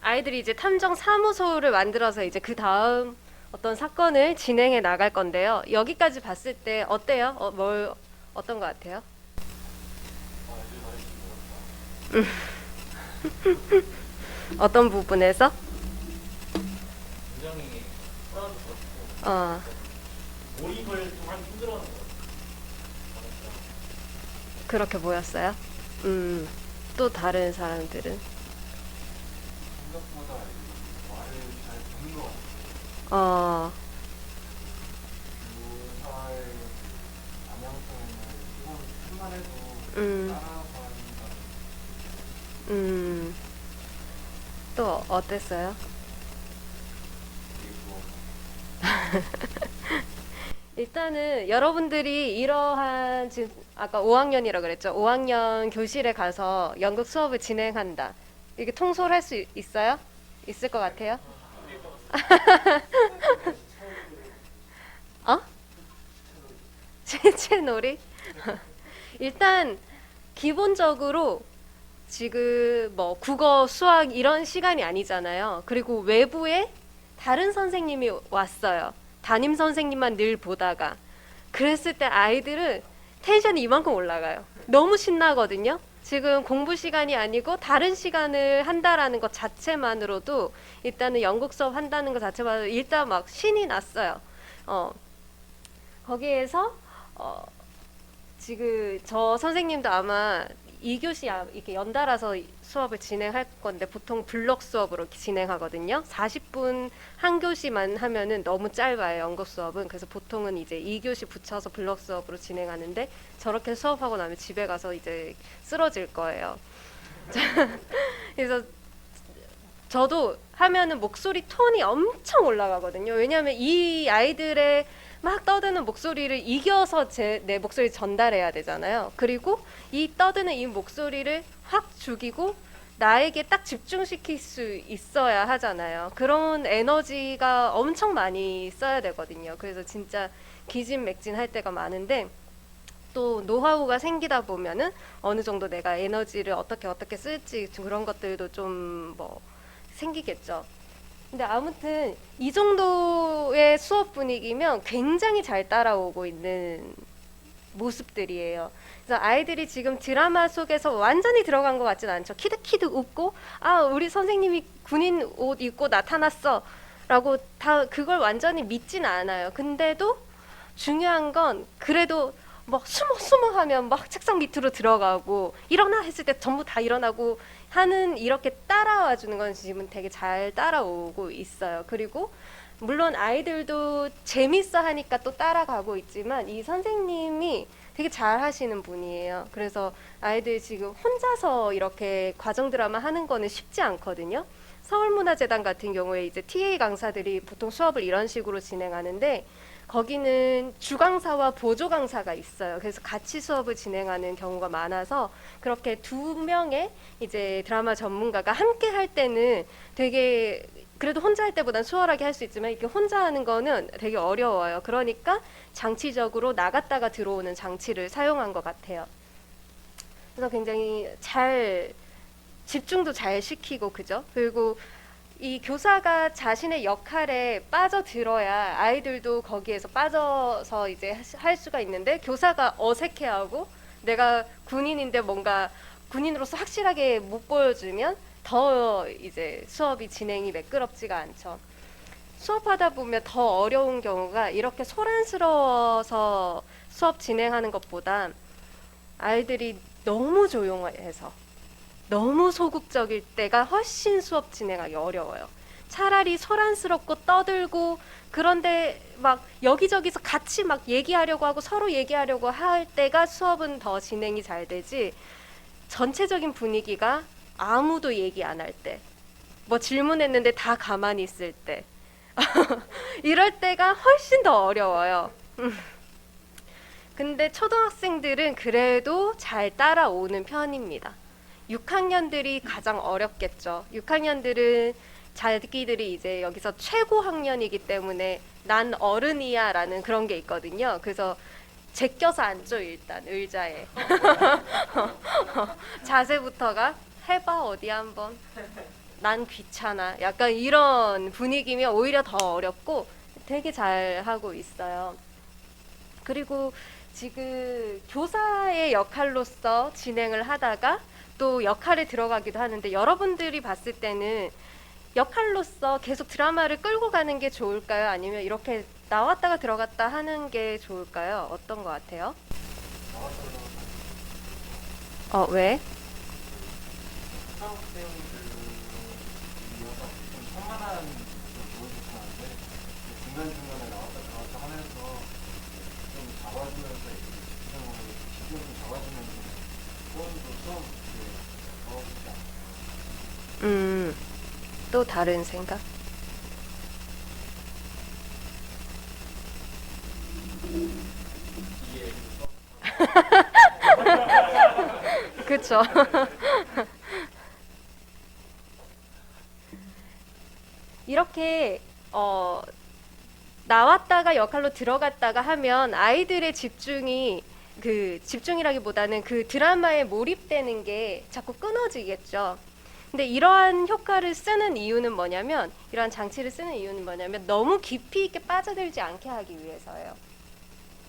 아이들이 이제 탐정 사무소를 만들어서 이제 그 다음 어떤 사건을 진행해 나갈 건데요. 여기까지 봤을 때 어때요? 어떤 것 같아요? 어떤 부분에서? 굉장히 소란스럽고 몰입을 좀 하기 힘들어하는 것 같아요. 그렇게 보였어요? 또 다른 사람들은? 생각보다 말을 잘 듣는 것 같아요. 유사의 안양성에는 이건 큰말 해도 따라가니까 또 어땠어요? 일단은 여러분들이 이러한 지금 아까 5학년이라고 그랬죠? 5학년 교실에 가서 연극 수업을 진행한다. 이게 통솔할 수 있어요? 있을 것 같아요? 어? 채놀이? 일단 기본적으로 지금 뭐 국어, 수학 이런 시간이 아니잖아요. 그리고 외부에 다른 선생님이 왔어요. 담임 선생님만 늘 보다가. 그랬을 때 아이들은 텐션이 이만큼 올라가요. 너무 신나거든요. 지금 공부 시간이 아니고 다른 시간을 한다라는 것 자체만으로도 일단은 연극 수업 한다는 것 자체만으로 일단 막 신이 났어요. 거기에서 지금 저 선생님도 아마 2교시 이렇게 연달아서 수업을 진행할 건데 보통 블록 수업으로 진행하거든요. 40분 한 교시만 하면은 너무 짧아요, 연극 수업은. 그래서 보통은 이제 2교시 붙여서 블록 수업으로 진행하는데 저렇게 수업하고 나면 집에 가서 이제 쓰러질 거예요. 그래서 저도 하면은 목소리 톤이 엄청 올라가거든요. 왜냐하면 이 아이들의 막 떠드는 목소리를 이겨서 내 목소리 전달해야 되잖아요. 그리고 이 떠드는 이 목소리를 확 죽이고 나에게 딱 집중시킬 수 있어야 하잖아요. 그런 에너지가 엄청 많이 써야 되거든요. 그래서 진짜 기진맥진할 때가 많은데 또 노하우가 생기다 보면은 어느 정도 내가 에너지를 어떻게 쓸지 그런 것들도 좀 뭐 생기겠죠. 근데 아무튼 이 정도의 수업 분위기면 굉장히 잘 따라오고 있는 모습들이에요. 그래서 아이들이 지금 드라마 속에서 완전히 들어간 것 같진 않죠. 키득키득 웃고 아 우리 선생님이 군인 옷 입고 나타났어 라고 다 그걸 완전히 믿진 않아요. 근데도 중요한 건 그래도 막 숨어 하면 막 책상 밑으로 들어가고 일어나 했을 때 전부 다 일어나고 하는 이렇게 따라와 주는 건 지금 되게 잘 따라오고 있어요. 그리고 물론 아이들도 재밌어 하니까 또 따라가고 있지만 이 선생님이 되게 잘 하시는 분이에요. 그래서 아이들 지금 혼자서 이렇게 과정 드라마 하는 거는 쉽지 않거든요. 서울문화재단 같은 경우에 이제 TA 강사들이 보통 수업을 이런 식으로 진행하는데 거기는 주강사와 보조 강사가 있어요. 그래서 같이 수업을 진행하는 경우가 많아서 그렇게 두 명의 이제 드라마 전문가가 함께 할 때는 되게 그래도 혼자 할 때보다는 수월하게 할 수 있지만 이렇게 혼자 하는 거는 되게 어려워요. 그러니까 장치적으로 나갔다가 들어오는 장치를 사용한 것 같아요. 그래서 굉장히 잘 집중도 잘 시키고 그죠? 그리고 이 교사가 자신의 역할에 빠져들어야 아이들도 거기에서 빠져서 이제 할 수가 있는데 교사가 어색해하고 내가 군인인데 뭔가 군인으로서 확실하게 못 보여주면 더 이제 수업이 진행이 매끄럽지가 않죠. 수업하다 보면 더 어려운 경우가 이렇게 소란스러워서 수업 진행하는 것보다 아이들이 너무 조용해서 너무 소극적일 때가 훨씬 수업 진행하기 어려워요. 차라리 소란스럽고 떠들고 그런데 막 여기저기서 같이 막 얘기하려고 하고 서로 얘기하려고 할 때가 수업은 더 진행이 잘 되지 전체적인 분위기가 아무도 얘기 안 할 때, 뭐 질문했는데 다 가만히 있을 때 이럴 때가 훨씬 더 어려워요. 근데 초등학생들은 그래도 잘 따라오는 편입니다. 6학년들이 가장 어렵겠죠. 6학년들은 자기들이 이제 여기서 최고 학년이기 때문에 난 어른이야 라는 그런 게 있거든요. 그래서 제껴서 앉죠. 일단 의자에 자세부터가 해봐 어디 한번 난 귀찮아 약간 이런 분위기면 오히려 더 어렵고 되게 잘 하고 있어요. 그리고 지금 교사의 역할로서 진행을 하다가 또 역할에 들어가기도 하는데 여러분들이 봤을 때는 역할로서 계속 드라마를 끌고 가는 게 좋을까요? 아니면 이렇게 나왔다가 들어갔다 하는 게 좋을까요? 어떤 것 같아요? 왜? 초등학생들 이어서 좀 산만한 보여주긴 하는데 중간중간에 나왔다 들어갔다 하면서 좀 잡아주면서 집중 좀 잡아주면서 수업도 넣어주지 않아요. 또 다른 생각? 그쵸. 이렇게 나왔다가 역할로 들어갔다가 하면 아이들의 집중이라기보다는 그 드라마에 몰입되는 게 자꾸 끊어지겠죠. 근데 이러한 효과를 쓰는 이유는 뭐냐면, 이러한 장치를 쓰는 이유는 뭐냐면 너무 깊이 있게 빠져들지 않게 하기 위해서예요.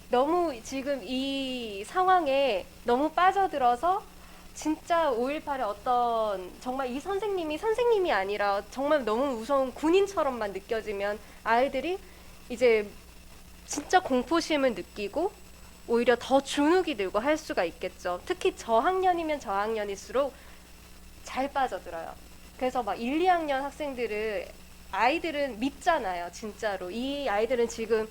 너무 지금 이 상황에 너무 빠져들어서 진짜 5.18의 어떤 정말 이 선생님이 아니라 정말 너무 무서운 군인처럼만 느껴지면 아이들이 이제 진짜 공포심을 느끼고 오히려 더 주눅이 들고 할 수가 있겠죠. 특히 저학년이면 저학년일수록 잘 빠져들어요. 그래서 막 1, 2학년 학생들을 아이들은 믿잖아요. 진짜로 이 아이들은 지금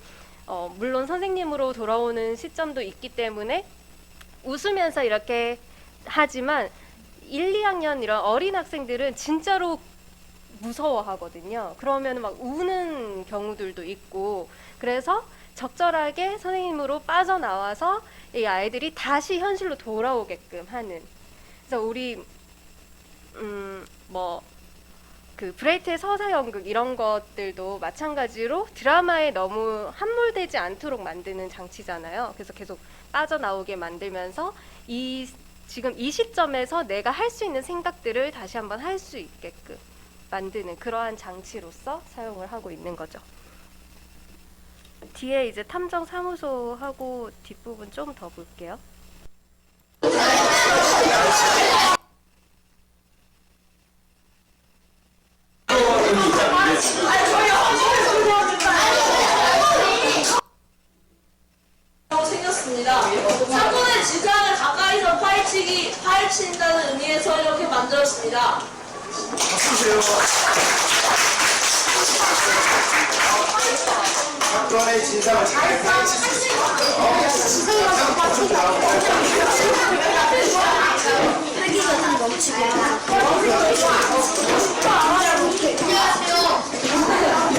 물론 선생님으로 돌아오는 시점도 있기 때문에 웃으면서 이렇게 하지만 1, 2학년 이런 어린 학생들은 진짜로 무서워하거든요. 그러면 막 우는 경우들도 있고, 그래서 적절하게 선생님으로 빠져나와서 이 아이들이 다시 현실로 돌아오게끔 하는. 그래서 우리 그 브레이트의 서사연극 이런 것들도 마찬가지로 드라마에 너무 함몰되지 않도록 만드는 장치잖아요. 그래서 계속 빠져나오게 만들면서 지금 이 시점에서 내가 할 수 있는 생각들을 다시 한번 할 수 있게끔 만드는 그러한 장치로서 사용을 하고 있는 거죠. 뒤에 이제 탐정사무소하고 뒷부분 좀 더 볼게요. 생겼습니다. 사건의 지장을 가까이서 파헤친다는 의미에서 이렇게 만들었습니다. 박수 주세요. 사건의 진상을 잘 파헤칠 수 안녕하세요.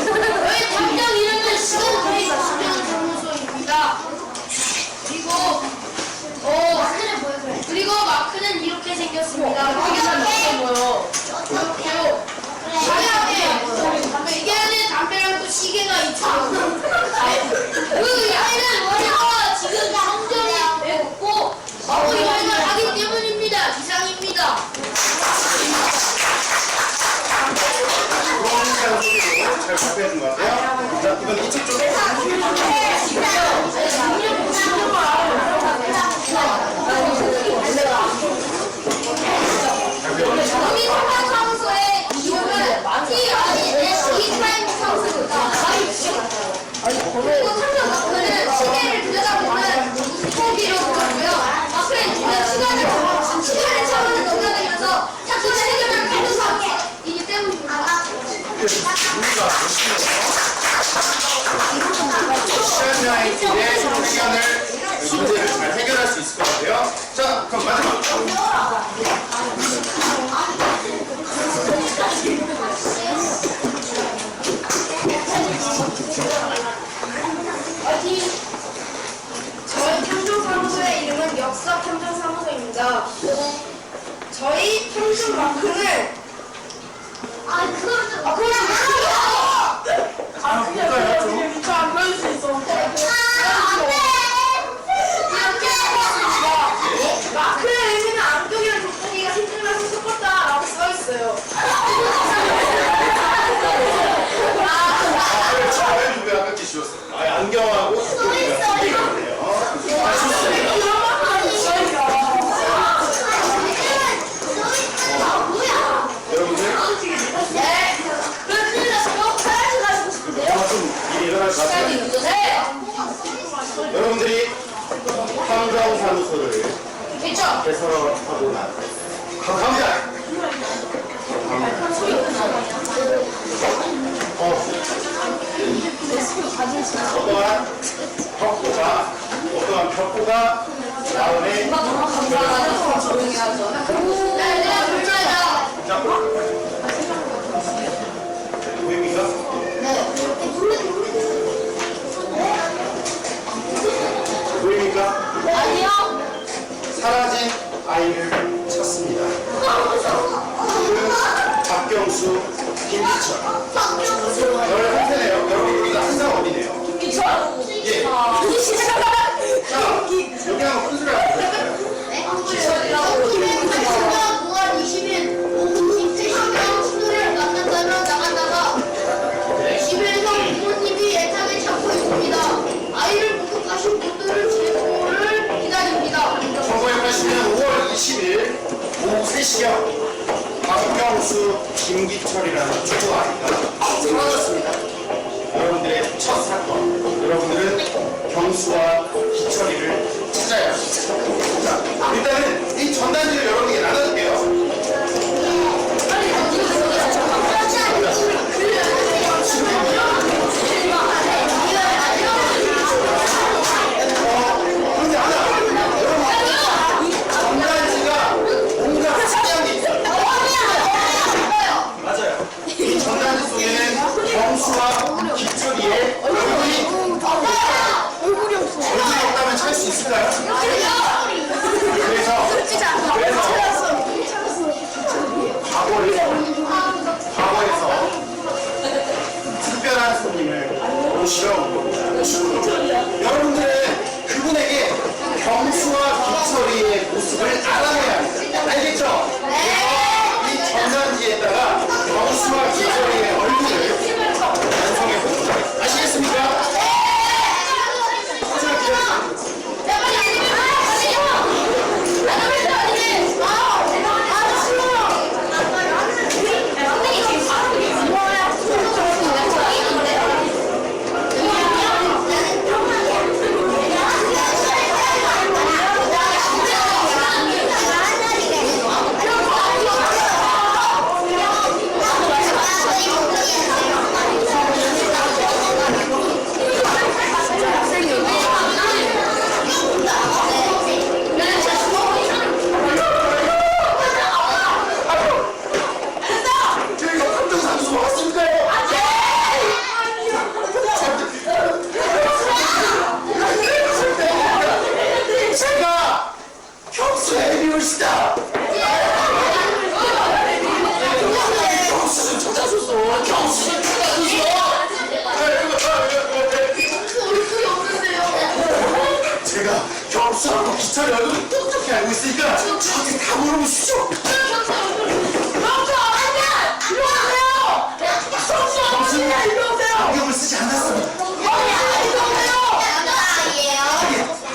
저희 탐정 이름은 시간파이 수면사무소입니다. 그리고 마크는 이렇게 생겼습니다. 시계는 담배랑 또 시계가 있죠. 그 아이는 머리가 지금 성전이 배고프고 일을 하기 때문입니다. 이상입니다. 잘 발표해준 것 같아요. 자, 이건 이쪽 쪽에. 우리 사무소의 이름은 T-I-S-E 사무소입니다. 그리고 탐정 마크는 시계를 들여다보는 소비로 보고요. 마크는 시간을 차원을 넘나들면서 사건의 해결을 탐정사이기 때문입니다. 시간여행길의 문제를 잘 해결할 수 있을 것 같아요. 자, 그럼 마지막. 저희 탐정사무소의 이름은 역사 탐정사무소입니다. 저희 탐정 마크는 볼까요, 좀? 저안 보일 수 있어. 마크의 의미는 안쪽이랑 돋보기가 힘들면서 섞었다라고 써있어요. 왜 아까 지웠어요? 안경하고 돋보기가 생겼네요. 여러분들, 좀 일이 일어날 것 같아요. 여러분들이 탐정사무소를 개설하고 갑니다. 어떠한 벽보가 다음에 조용히 하죠. 자, 보입니까? 보입니까? 사라진 아이를 찾습니다. 박경수, 김기철. 11세네요. 여러분들 항상 어디네요? 예. 자, 여기 한번 큰 소리 한번 들려주세요. 9월 20일 오후 임택시경 친구를 만난다며 나갔다가 집에서 부모님이 애타게 찾고 있습니다. 아이를 목격하신 분들은 제보를 기다립니다. 1980년 5월 20일 오후 3시경 박경수, 김기철이라는 초보 아이가 사라졌습니다. 여러분들의 첫 사건, 여러분들은 경수와 기철이를 찾아야 합니다. 자, 일단은 이 전단지를 여러분에게 나눠줄게요. 그런데 하나, 여러분, 전단지가 뭔가 특이한 게 있어요. 맞아요. 이 전단지 속에는 경수와 기철이의 얼굴이 없다면 찾을 수 있을까요? 그래서 과거에서 특별한 손님을 모시러 온 겁니다. 여러분들은 그분에게 경수와 기철이의 모습을 알아내야 합니다. 알겠죠? 이 전단지에다가 경수와 기철이의 얼굴을 완성해 봅니다. 아시겠습니까? 기철이 얼굴을 똑똑히 알고 있으니까 저한테 다 물어보십시오. 안경을 쓰지 않았습니다.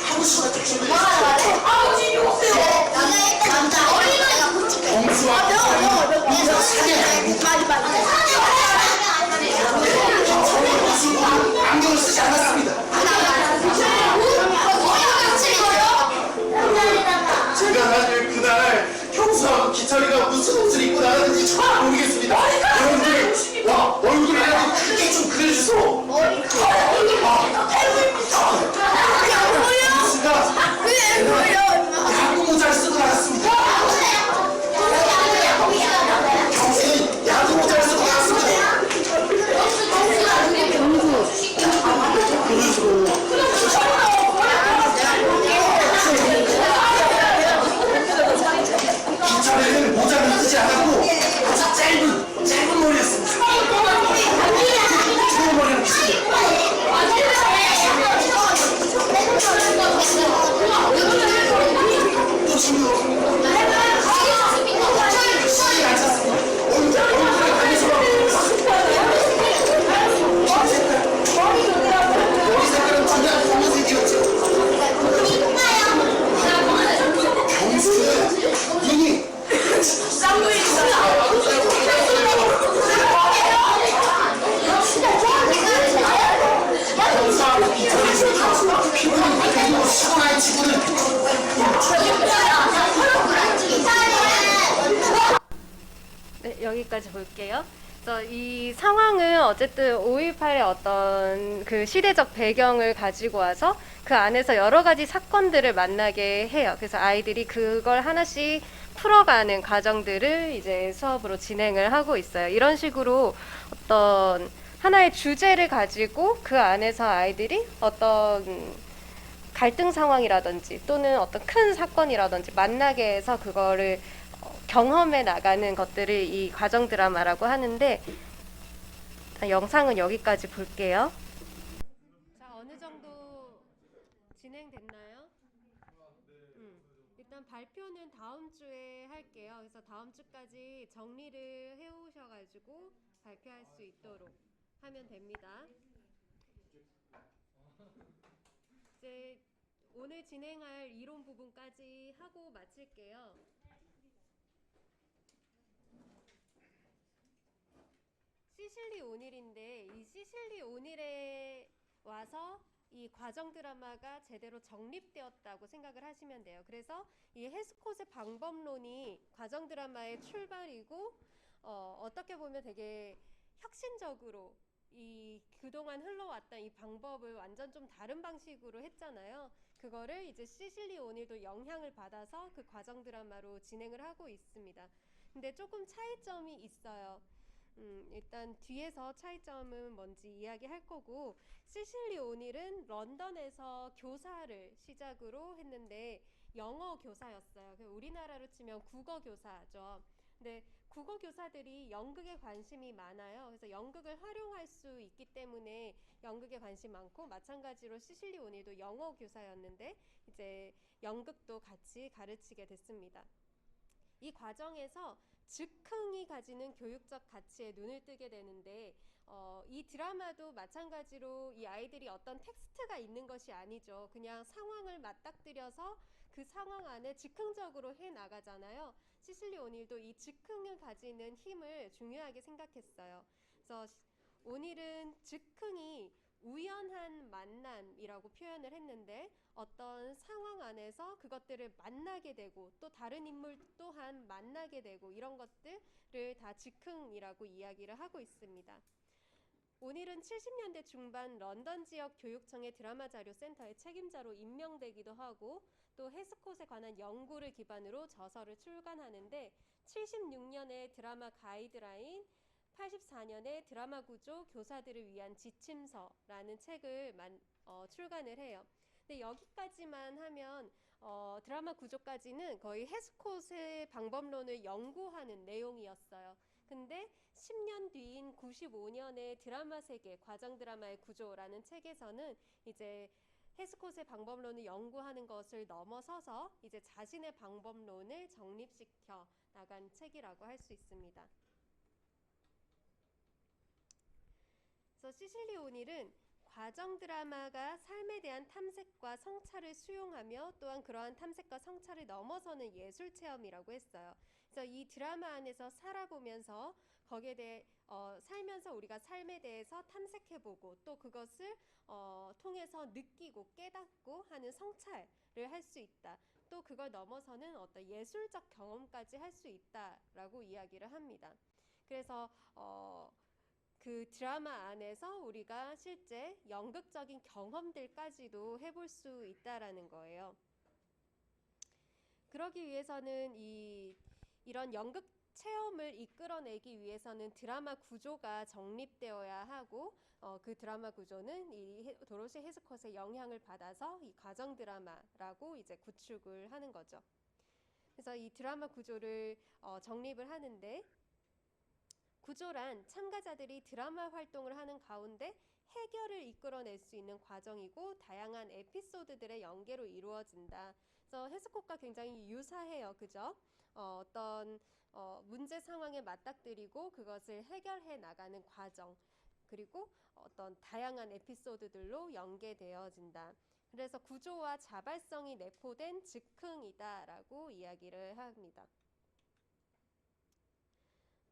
하고 싶은 것 좀. 범수와 범수와 사귀어야 안경을 쓰지 않았습니다. 제가 사실 그날 형수하고 기철이가 무슨 옷을 입고 나가는지 잘 모르겠습니다. 여러분들 와 얼굴을 이렇게 크게 좀 그려주소. 야구 모자를 쓰고 나갔습니다. 경수는 야구 모자를 쓰고 나갔습니다. 기철이는 모자를 쓰지 않았고 아주 짧은 머리였습니다. 짧은 머리를 쓰고 또 친구 시간이 안 찼습니다. 얼굴에 가리수가 머리 색깔은 중간 검은색이었죠. 경수는 눈이 검사하고 기철이 피부는 그리고 시원한 친구는 네, 여기까지 볼게요. 그래서 이 상황은 어쨌든 5.18의 어떤 그 시대적 배경을 가지고 와서 그 안에서 여러 가지 사건들을 만나게 해요. 그래서 아이들이 그걸 하나씩 풀어가는 과정들을 이제 수업으로 진행을 하고 있어요. 이런 식으로 어떤 하나의 주제를 가지고 그 안에서 아이들이 어떤 갈등 상황이라든지 또는 어떤 큰 사건이라든지 만나게 해서 그거를 경험해 나가는 것들을 이 과정 드라마라고 하는데, 영상은 여기까지 볼게요. 자, 어느 정도 진행됐나요? 일단 발표는 다음 주에 할게요. 그래서 다음 주까지 정리를 해오셔가지고 발표할 수 있도록 하면 됩니다. 이제 오늘 진행할 이론 부분까지 하고 마칠게요. 시실리 오닐인데, 이 시실리 오닐에 와서 이 과정 드라마가 제대로 정립되었다고 생각을 하시면 돼요. 그래서 이 헤스콧의 방법론이 과정 드라마의 출발이고, 어떻게 보면 되게 혁신적으로 이 그동안 흘러왔던 이 방법을 완전 좀 다른 방식으로 했잖아요. 그거를 이제 시실리 오닐도 영향을 받아서 그 과정 드라마로 진행을 하고 있습니다. 근데 조금 차이점이 있어요. 일단 뒤에서 차이점은 뭔지 이야기할 거고, 시실리 오닐은 런던에서 교사를 시작으로 했는데 영어 교사였어요. 우리나라로 치면 국어 교사죠. 근데 국어 교사들이 연극에 관심이 많아요. 그래서 연극을 활용할 수 있기 때문에 연극에 관심 많고, 마찬가지로 시실리 오닐도 영어 교사였는데 이제 연극도 같이 가르치게 됐습니다. 이 과정에서 즉흥이 가지는 교육적 가치에 눈을 뜨게 되는데, 이 드라마도 마찬가지로 이 아이들이 어떤 텍스트가 있는 것이 아니죠. 그냥 상황을 맞닥뜨려서 그 상황 안에 즉흥적으로 해 나가잖아요. 시실리 오닐도 이 즉흥을 가지는 힘을 중요하게 생각했어요. 그래서 오닐은 즉흥이 우연한 만남이라고 표현을 했는데, 어떤 상황 안에서 그것들을 만나게 되고 또 다른 인물 또한 만나게 되고 이런 것들을 다 즉흥이라고 이야기를 하고 있습니다. 오닐은 70년대 중반 런던 지역 교육청의 드라마 자료 센터의 책임자로 임명되기도 하고, 또 헤스콧에 관한 연구를 기반으로 저서를 출간하는데, 76년에 드라마 가이드라인, 84년에 드라마 구조 교사들을 위한 지침서라는 책을 출간을 해요. 근데 여기까지만 하면 드라마 구조까지는 거의 헤스콧의 방법론을 연구하는 내용이었어요. 근데 10년 뒤인 95년에 드라마 세계, 과정 드라마의 구조라는 책에서는 이제 헤스콧의 방법론을 연구하는 것을 넘어서서 이제 자신의 방법론을 정립시켜 나간 책이라고 할 수 있습니다. 그래서 시실리 오닐은 과정 드라마가 삶에 대한 탐색과 성찰을 수용하며 또한 그러한 탐색과 성찰을 넘어서는 예술 체험이라고 했어요. 그래서 이 드라마 안에서 살아보면서 거기에 대해 살면서 우리가 삶에 대해서 탐색해보고 또 그것을 통해서 느끼고 깨닫고 하는 성찰을 할 수 있다. 또 그걸 넘어서는 어떤 예술적 경험까지 할 수 있다라고 이야기를 합니다. 그래서 그 드라마 안에서 우리가 실제 연극적인 경험들까지도 해볼 수 있다라는 거예요. 그러기 위해서는 이런 연극 체험을 이끌어내기 위해서는 드라마 구조가 정립되어야 하고 그 드라마 구조는 이 도로시 헤스콧의 영향을 받아서 이 과정 드라마라고 이제 구축을 하는 거죠. 그래서 이 드라마 구조를 정립을 하는데 구조란 참가자들이 드라마 활동을 하는 가운데 해결을 이끌어낼 수 있는 과정이고 다양한 에피소드들의 연계로 이루어진다. 그래서 헤스콧과 굉장히 유사해요. 그죠? 어떤 문제 상황에 맞닥뜨리고 그것을 해결해 나가는 과정 그리고 어떤 다양한 에피소드들로 연계되어진다. 그래서 구조와 자발성이 내포된 즉흥이다라고 이야기를 합니다.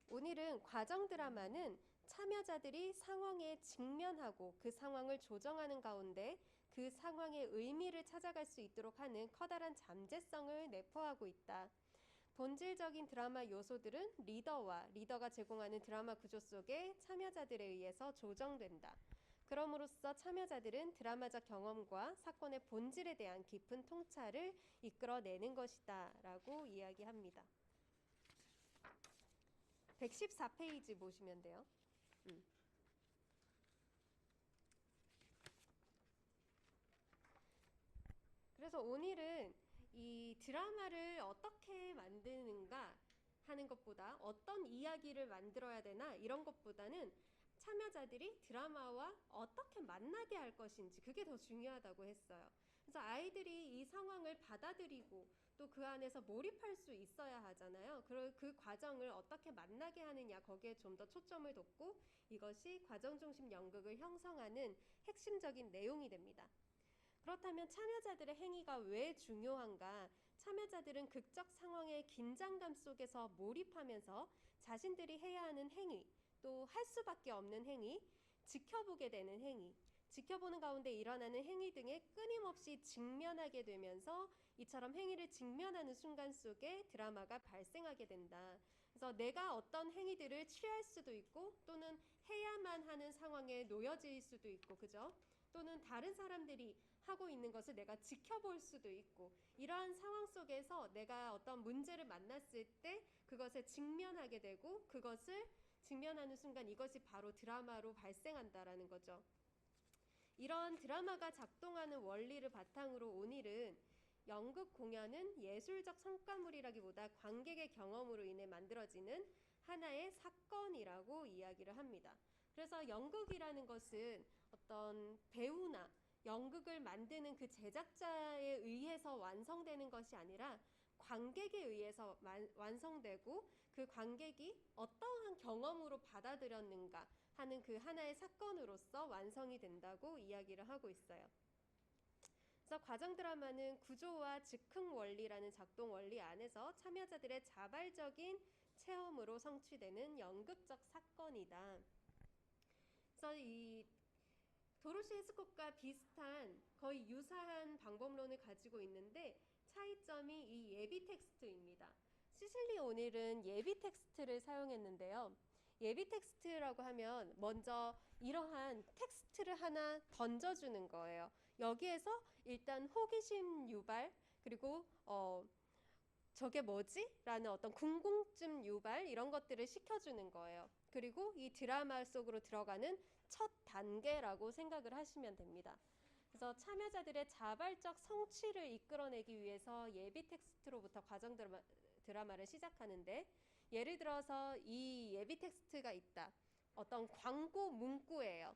오늘은 과정 드라마는 참여자들이 상황에 직면하고 그 상황을 조정하는 가운데 그 상황의 의미를 찾아갈 수 있도록 하는 커다란 잠재성을 내포하고 있다. 본질적인 드라마 요소들은 리더가 제공하는 드라마 구조 속에 참여자들에 의해서 조정된다. 그럼으로써 참여자들은 드라마적 경험과 사건의 본질에 대한 깊은 통찰을 이끌어내는 것이다 라고 이야기합니다. 114페이지 보시면 돼요. 그래서 오늘은 이 드라마를 어떻게 만드는가 하는 것보다 어떤 이야기를 만들어야 되나 이런 것보다는 참여자들이 드라마와 어떻게 만나게 할 것인지 그게 더 중요하다고 했어요. 그래서 아이들이 이 상황을 받아들이고 또 그 안에서 몰입할 수 있어야 하잖아요. 그 과정을 어떻게 만나게 하느냐 거기에 좀 더 초점을 뒀고 이것이 과정 중심 연극을 형성하는 핵심적인 내용이 됩니다. 그렇다면 참여자들의 행위가 왜 중요한가? 참여자들은 극적 상황의 긴장감 속에서 몰입하면서 자신들이 해야 하는 행위, 또 할 수밖에 없는 행위, 지켜보게 되는 행위, 지켜보는 가운데 일어나는 행위 등에 끊임없이 직면하게 되면서 이처럼 행위를 직면하는 순간 속에 드라마가 발생하게 된다. 그래서 내가 어떤 행위들을 취할 수도 있고 또는 해야만 하는 상황에 놓여질 수도 있고 그죠? 또는 다른 사람들이 하고 있는 것을 내가 지켜볼 수도 있고 이러한 상황 속에서 내가 어떤 문제를 만났을 때 그것에 직면하게 되고 그것을 직면하는 순간 이것이 바로 드라마로 발생한다라는 거죠. 이런 드라마가 작동하는 원리를 바탕으로 오늘은 연극 공연은 예술적 성과물이라기보다 관객의 경험으로 인해 만들어지는 하나의 사건이라고 이야기를 합니다. 그래서 연극이라는 것은 어떤 배우나 연극을 만드는 그 제작자에 의해서 완성되는 것이 아니라 관객에 의해서 완성되고 그 관객이 어떠한 경험으로 받아들였는가 하는 그 하나의 사건으로서 완성이 된다고 이야기를 하고 있어요. 그래서 과정 드라마는 구조와 즉흥 원리라는 작동 원리 안에서 참여자들의 자발적인 체험으로 성취되는 연극적 사건이다. 그래서 이 도로시 헤스콧과 비슷한 거의 유사한 방법론을 가지고 있는데 차이점이 이 예비 텍스트입니다. 시실리 오닐은 예비 텍스트를 사용했는데요. 예비 텍스트라고 하면 먼저 이러한 텍스트를 하나 던져주는 거예요. 여기에서 일단 호기심 유발 그리고 저게 뭐지? 라는 어떤 궁금증 유발 이런 것들을 시켜주는 거예요. 그리고 이 드라마 속으로 들어가는 첫 단계라고 생각을 하시면 됩니다. 그래서 참여자들의 자발적 성취를 이끌어내기 위해서 예비 텍스트로부터 과정 드라마를 시작하는데 예를 들어서 이 예비 텍스트가 있다. 어떤 광고 문구예요.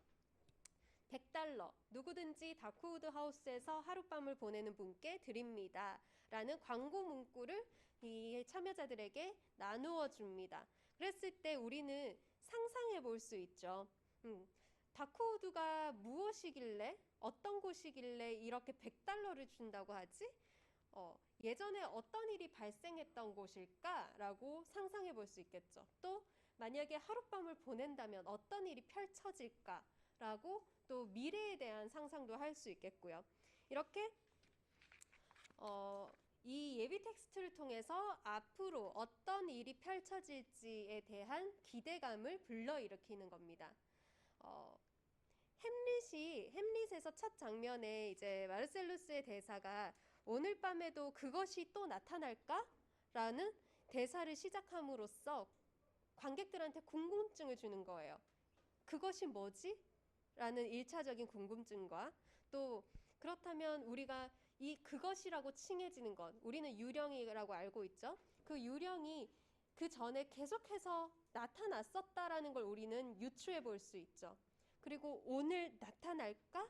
$100 $100 누구든지 다크우드 하우스에서 하룻밤을 보내는 분께 드립니다 라는 광고 문구를 이 참여자들에게 나누어 줍니다. 그랬을 때 우리는 상상해 볼 수 있죠. 다크우드가 무엇이길래, 어떤 곳이길래 이렇게 $100를 준다고 하지? 예전에 어떤 일이 발생했던 곳일까라고 상상해 볼 수 있겠죠. 또 만약에 하룻밤을 보낸다면 어떤 일이 펼쳐질까라고 또 미래에 대한 상상도 할 수 있겠고요. 이렇게 이 예비 텍스트를 통해서 앞으로 어떤 일이 펼쳐질지에 대한 기대감을 불러일으키는 겁니다. 햄릿에서 첫 장면에 이제 마르셀루스의 대사가 오늘 밤에도 그것이 또 나타날까? 라는 대사를 시작함으로써 관객들한테 궁금증을 주는 거예요. 그것이 뭐지? 라는 1차적인 궁금증과 또 그렇다면 우리가 이 그것이라고 칭해지는 것, 우리는 유령이라고 알고 있죠. 그 유령이 그 전에 계속해서 나타났었다라는 걸 우리는 유추해 볼 수 있죠. 그리고 오늘 나타날까?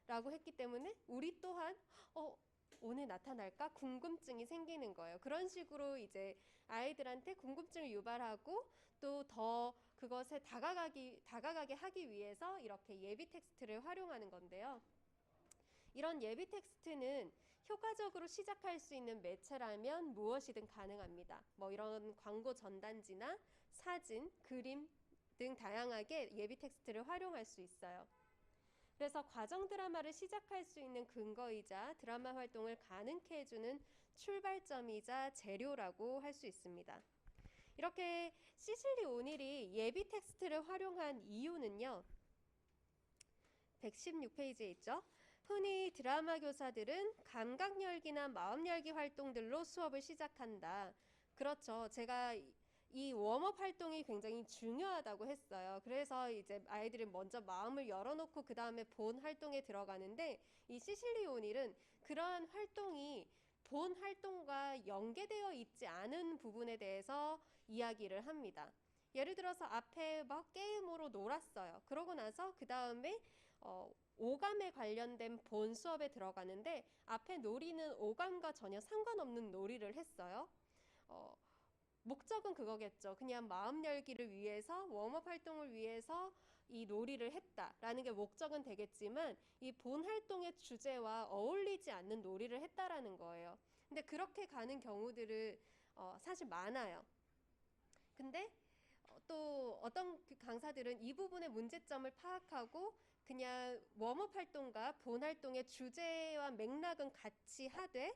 라고 했기 때문에 우리 또한 오늘 나타날까? 궁금증이 생기는 거예요. 그런 식으로 이제 아이들한테 궁금증을 유발하고 또 더 그것에 다가가게 하기 위해서 이렇게 예비 텍스트를 활용하는 건데요. 이런 예비 텍스트는 효과적으로 시작할 수 있는 매체라면 무엇이든 가능합니다. 뭐 이런 광고 전단지나 사진, 그림 등 다양하게 예비 텍스트를 활용할 수 있어요. 그래서 과정 드라마를 시작할 수 있는 근거이자 드라마 활동을 가능케 해주는 출발점이자 재료라고 할 수 있습니다. 이렇게 시실리 오닐이 예비 텍스트를 활용한 이유는요. 116페이지에 있죠. 흔히 드라마 교사들은 감각열기나 마음열기 활동들로 수업을 시작한다. 그렇죠. 제가 이 웜업 활동이 굉장히 중요하다고 했어요. 그래서 이제 아이들은 먼저 마음을 열어놓고 그 다음에 본 활동에 들어가는데 이 시실리 오닐은 그러한 활동이 본 활동과 연계되어 있지 않은 부분에 대해서 이야기를 합니다. 예를 들어서 앞에 막 게임으로 놀았어요. 그러고 나서 그 다음에 오감에 관련된 본 수업에 들어가는데 앞에 놀이는 오감과 전혀 상관없는 놀이를 했어요. 목적은 그거겠죠. 그냥 마음 열기를 위해서 웜업 활동을 위해서 이 놀이를 했다라는 게 목적은 되겠지만 이 본 활동의 주제와 어울리지 않는 놀이를 했다라는 거예요. 근데 그렇게 가는 경우들은 사실 많아요. 근데 또 어떤 강사들은 이 부분의 문제점을 파악하고 그냥 웜업 활동과 본 활동의 주제와 맥락은 같이 하되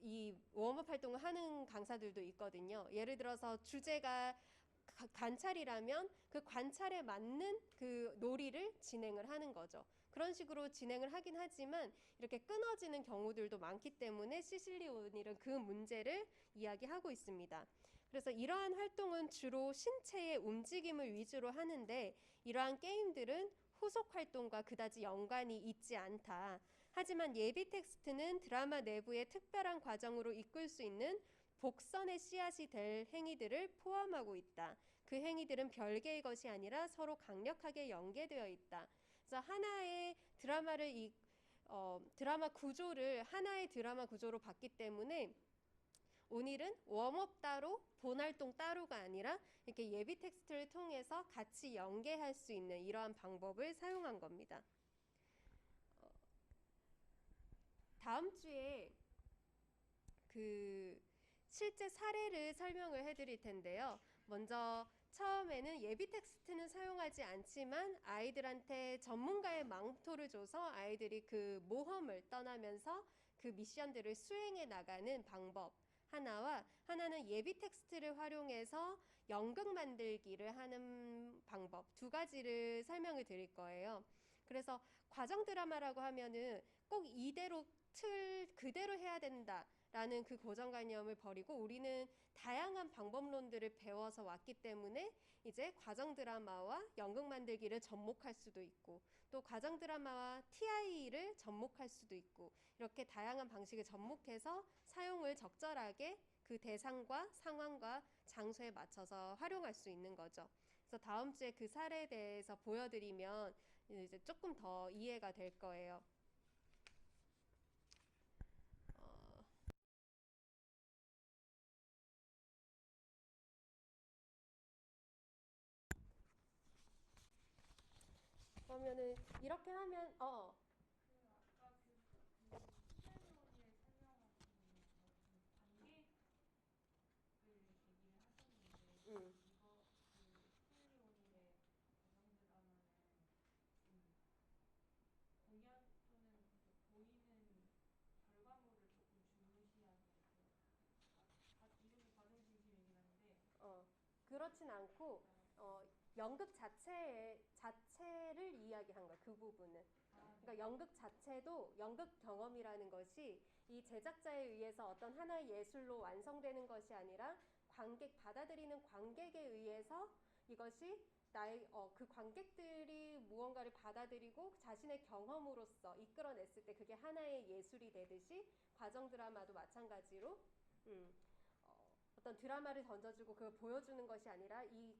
이 웜업 활동을 하는 강사들도 있거든요. 예를 들어서 주제가 관찰이라면 그 관찰에 맞는 그 놀이를 진행을 하는 거죠. 그런 식으로 진행을 하긴 하지만 이렇게 끊어지는 경우들도 많기 때문에 시실리 오닐은 그 문제를 이야기하고 있습니다. 그래서 이러한 활동은 주로 신체의 움직임을 위주로 하는데 이러한 게임들은 후속 활동과 그다지 연관이 있지 않다. 하지만 예비 텍스트는 드라마 내부의 특별한 과정으로 이끌 수 있는 복선의 씨앗이 될 행위들을 포함하고 있다. 그 행위들은 별개의 것이 아니라 서로 강력하게 연계되어 있다. 그래서 하나의 드라마 구조를 하나의 드라마 구조로 봤기 때문에 오늘은 웜업 따로, 본 활동 따로가 아니라 이렇게 예비 텍스트를 통해서 같이 연계할 수 있는 이러한 방법을 사용한 겁니다. 다음 주에 그 실제 사례를 설명을 해드릴 텐데요. 먼저 처음에는 예비 텍스트는 사용하지 않지만 아이들한테 전문가의 망토를 줘서 아이들이 그 모험을 떠나면서 그 미션들을 수행해 나가는 방법 하나와 하나는 예비 텍스트를 활용해서 연극 만들기를 하는 방법 두 가지를 설명을 드릴 거예요. 그래서 과정 드라마라고 하면은 꼭 이대로 틀 그대로 해야 된다라는 그 고정관념을 버리고 우리는 다양한 방법론들을 배워서 왔기 때문에 이제 과정 드라마와 연극 만들기를 접목할 수도 있고 또 과정 드라마와 TI를 접목할 수도 있고 이렇게 다양한 방식을 접목해서 사용을 적절하게 그 대상과 상황과 장소에 맞춰서 활용할 수 있는 거죠. 그래서 다음 주에 그 사례에 대해서 보여드리면 이제 조금 더 이해가 될 거예요. 그러면은 이렇게 하면 음. 공연 또는 보이는 결과물을 조금 중시하는 이름이 과정 중심이긴 한데 그렇진 않고 연극 자체를 이야기한 거야. 그 부분은. 그러니까 연극 자체도 연극 경험이라는 것이 이 제작자에 의해서 어떤 하나의 예술로 완성되는 것이 아니라 받아들이는 관객에 의해서 이것이 그 관객들이 무언가를 받아들이고 자신의 경험으로서 이끌어냈을 때 그게 하나의 예술이 되듯이 과정 드라마도 마찬가지로 어떤 드라마를 던져주고 그걸 보여주는 것이 아니라 이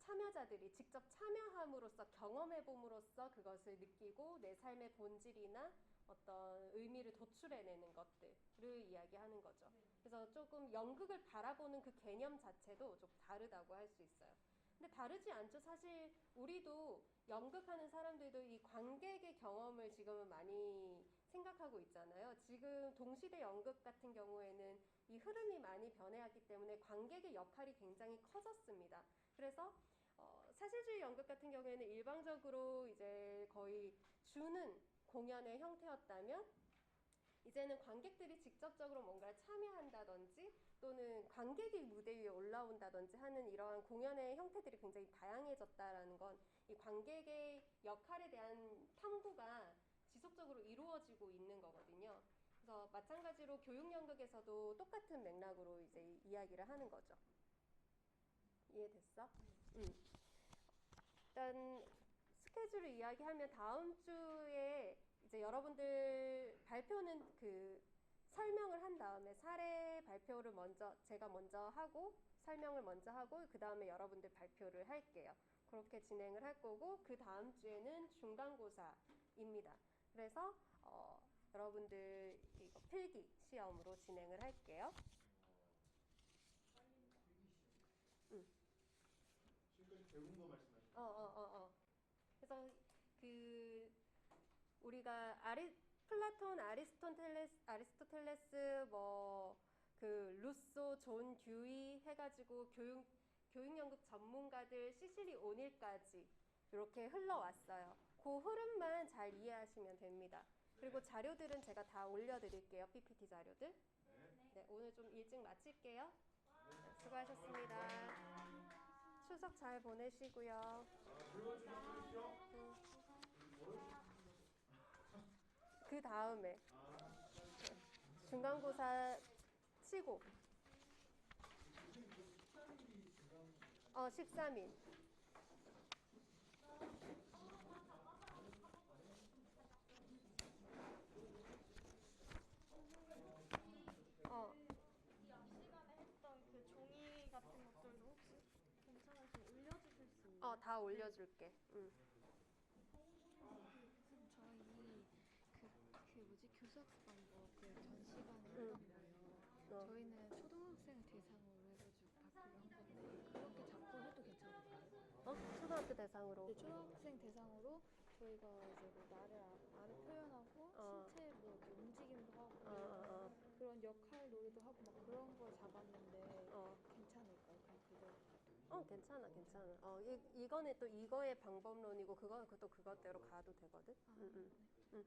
참여자들이 직접 참여함으로써 경험해봄으로써 그것을 느끼고 내 삶의 본질이나 어떤 의미를 도출해내는 것들을 이야기하는 거죠. 그래서 조금 연극을 바라보는 그 개념 자체도 좀 다르다고 할 수 있어요. 근데 다르지 않죠. 사실 우리도 연극하는 사람들도 이 관객의 경험을 지금은 많이 생각하고 있잖아요. 지금 동시대 연극 같은 경우에는 이 흐름이 많이 변해왔기 때문에 관객의 역할이 굉장히 커졌습니다. 그래서 사실주의 연극 같은 경우에는 일방적으로 이제 거의 주는 공연의 형태였다면 이제는 관객들이 직접적으로 뭔가를 참여한다든지 또는 관객이 무대 위에 올라온다든지 하는 이러한 공연의 형태들이 굉장히 다양해졌다라는 건 이 관객의 역할에 대한 탐구가 지속적으로 이루어지고 있는 거거든요. 그래서 마찬가지로 교육연극에서도 똑같은 맥락으로 이제 이야기를 하는 거죠. 이해됐어? 일단 스케줄을 이야기하면 다음 주에 이제 여러분들 발표는 그 설명을 한 다음에 사례 발표를 제가 먼저 하고 설명을 먼저 하고 그 다음에 여러분들 발표를 할게요. 그렇게 진행을 할 거고 그 다음 주에는 중간고사입니다. 그래서 여러분들 이거 필기 시험으로 진행을 할게요. 지금까지 배운 거 말씀하시죠? 그래서 우리가 플라톤, 아리스토텔레스, 루소, 존 듀이 해가지고 교육연극 전문가들 시시리 오닐까지 이렇게 흘러왔어요. 그 흐름만 잘 이해하시면 됩니다. 그리고 자료들은 제가 다 올려드릴게요. PPT 자료들. 네, 오늘 좀 일찍 마칠게요. 네, 수고하셨습니다. 추석 잘 보내시고요. 그 다음에 중간고사 치고 13일 이 앞 시간에 했던 그 종이 같은 것들도 혹시 괜찮으시면 올려주실 수 있나요? 다 올려줄게. 저희 교수학습 방법을 전 시간에 했던 거예요. 저희는 초등학생 대상으로 해가지고 발표를 한 건데 그렇게 잡고 해도 괜찮을까요? 초등학교 대상으로. 네, 초등학생 대상으로 저희가 이제 뭐 나를 표현하고 신체 뭐 이렇게 움직임도 하고 그런 역할 놀이도 하고 막 그런 걸 잡았는데 괜찮을까요? 그냥 그대로? 괜찮아. 이거는 또 이거의 방법론이고 그것대로 가도 되거든. 네. 응.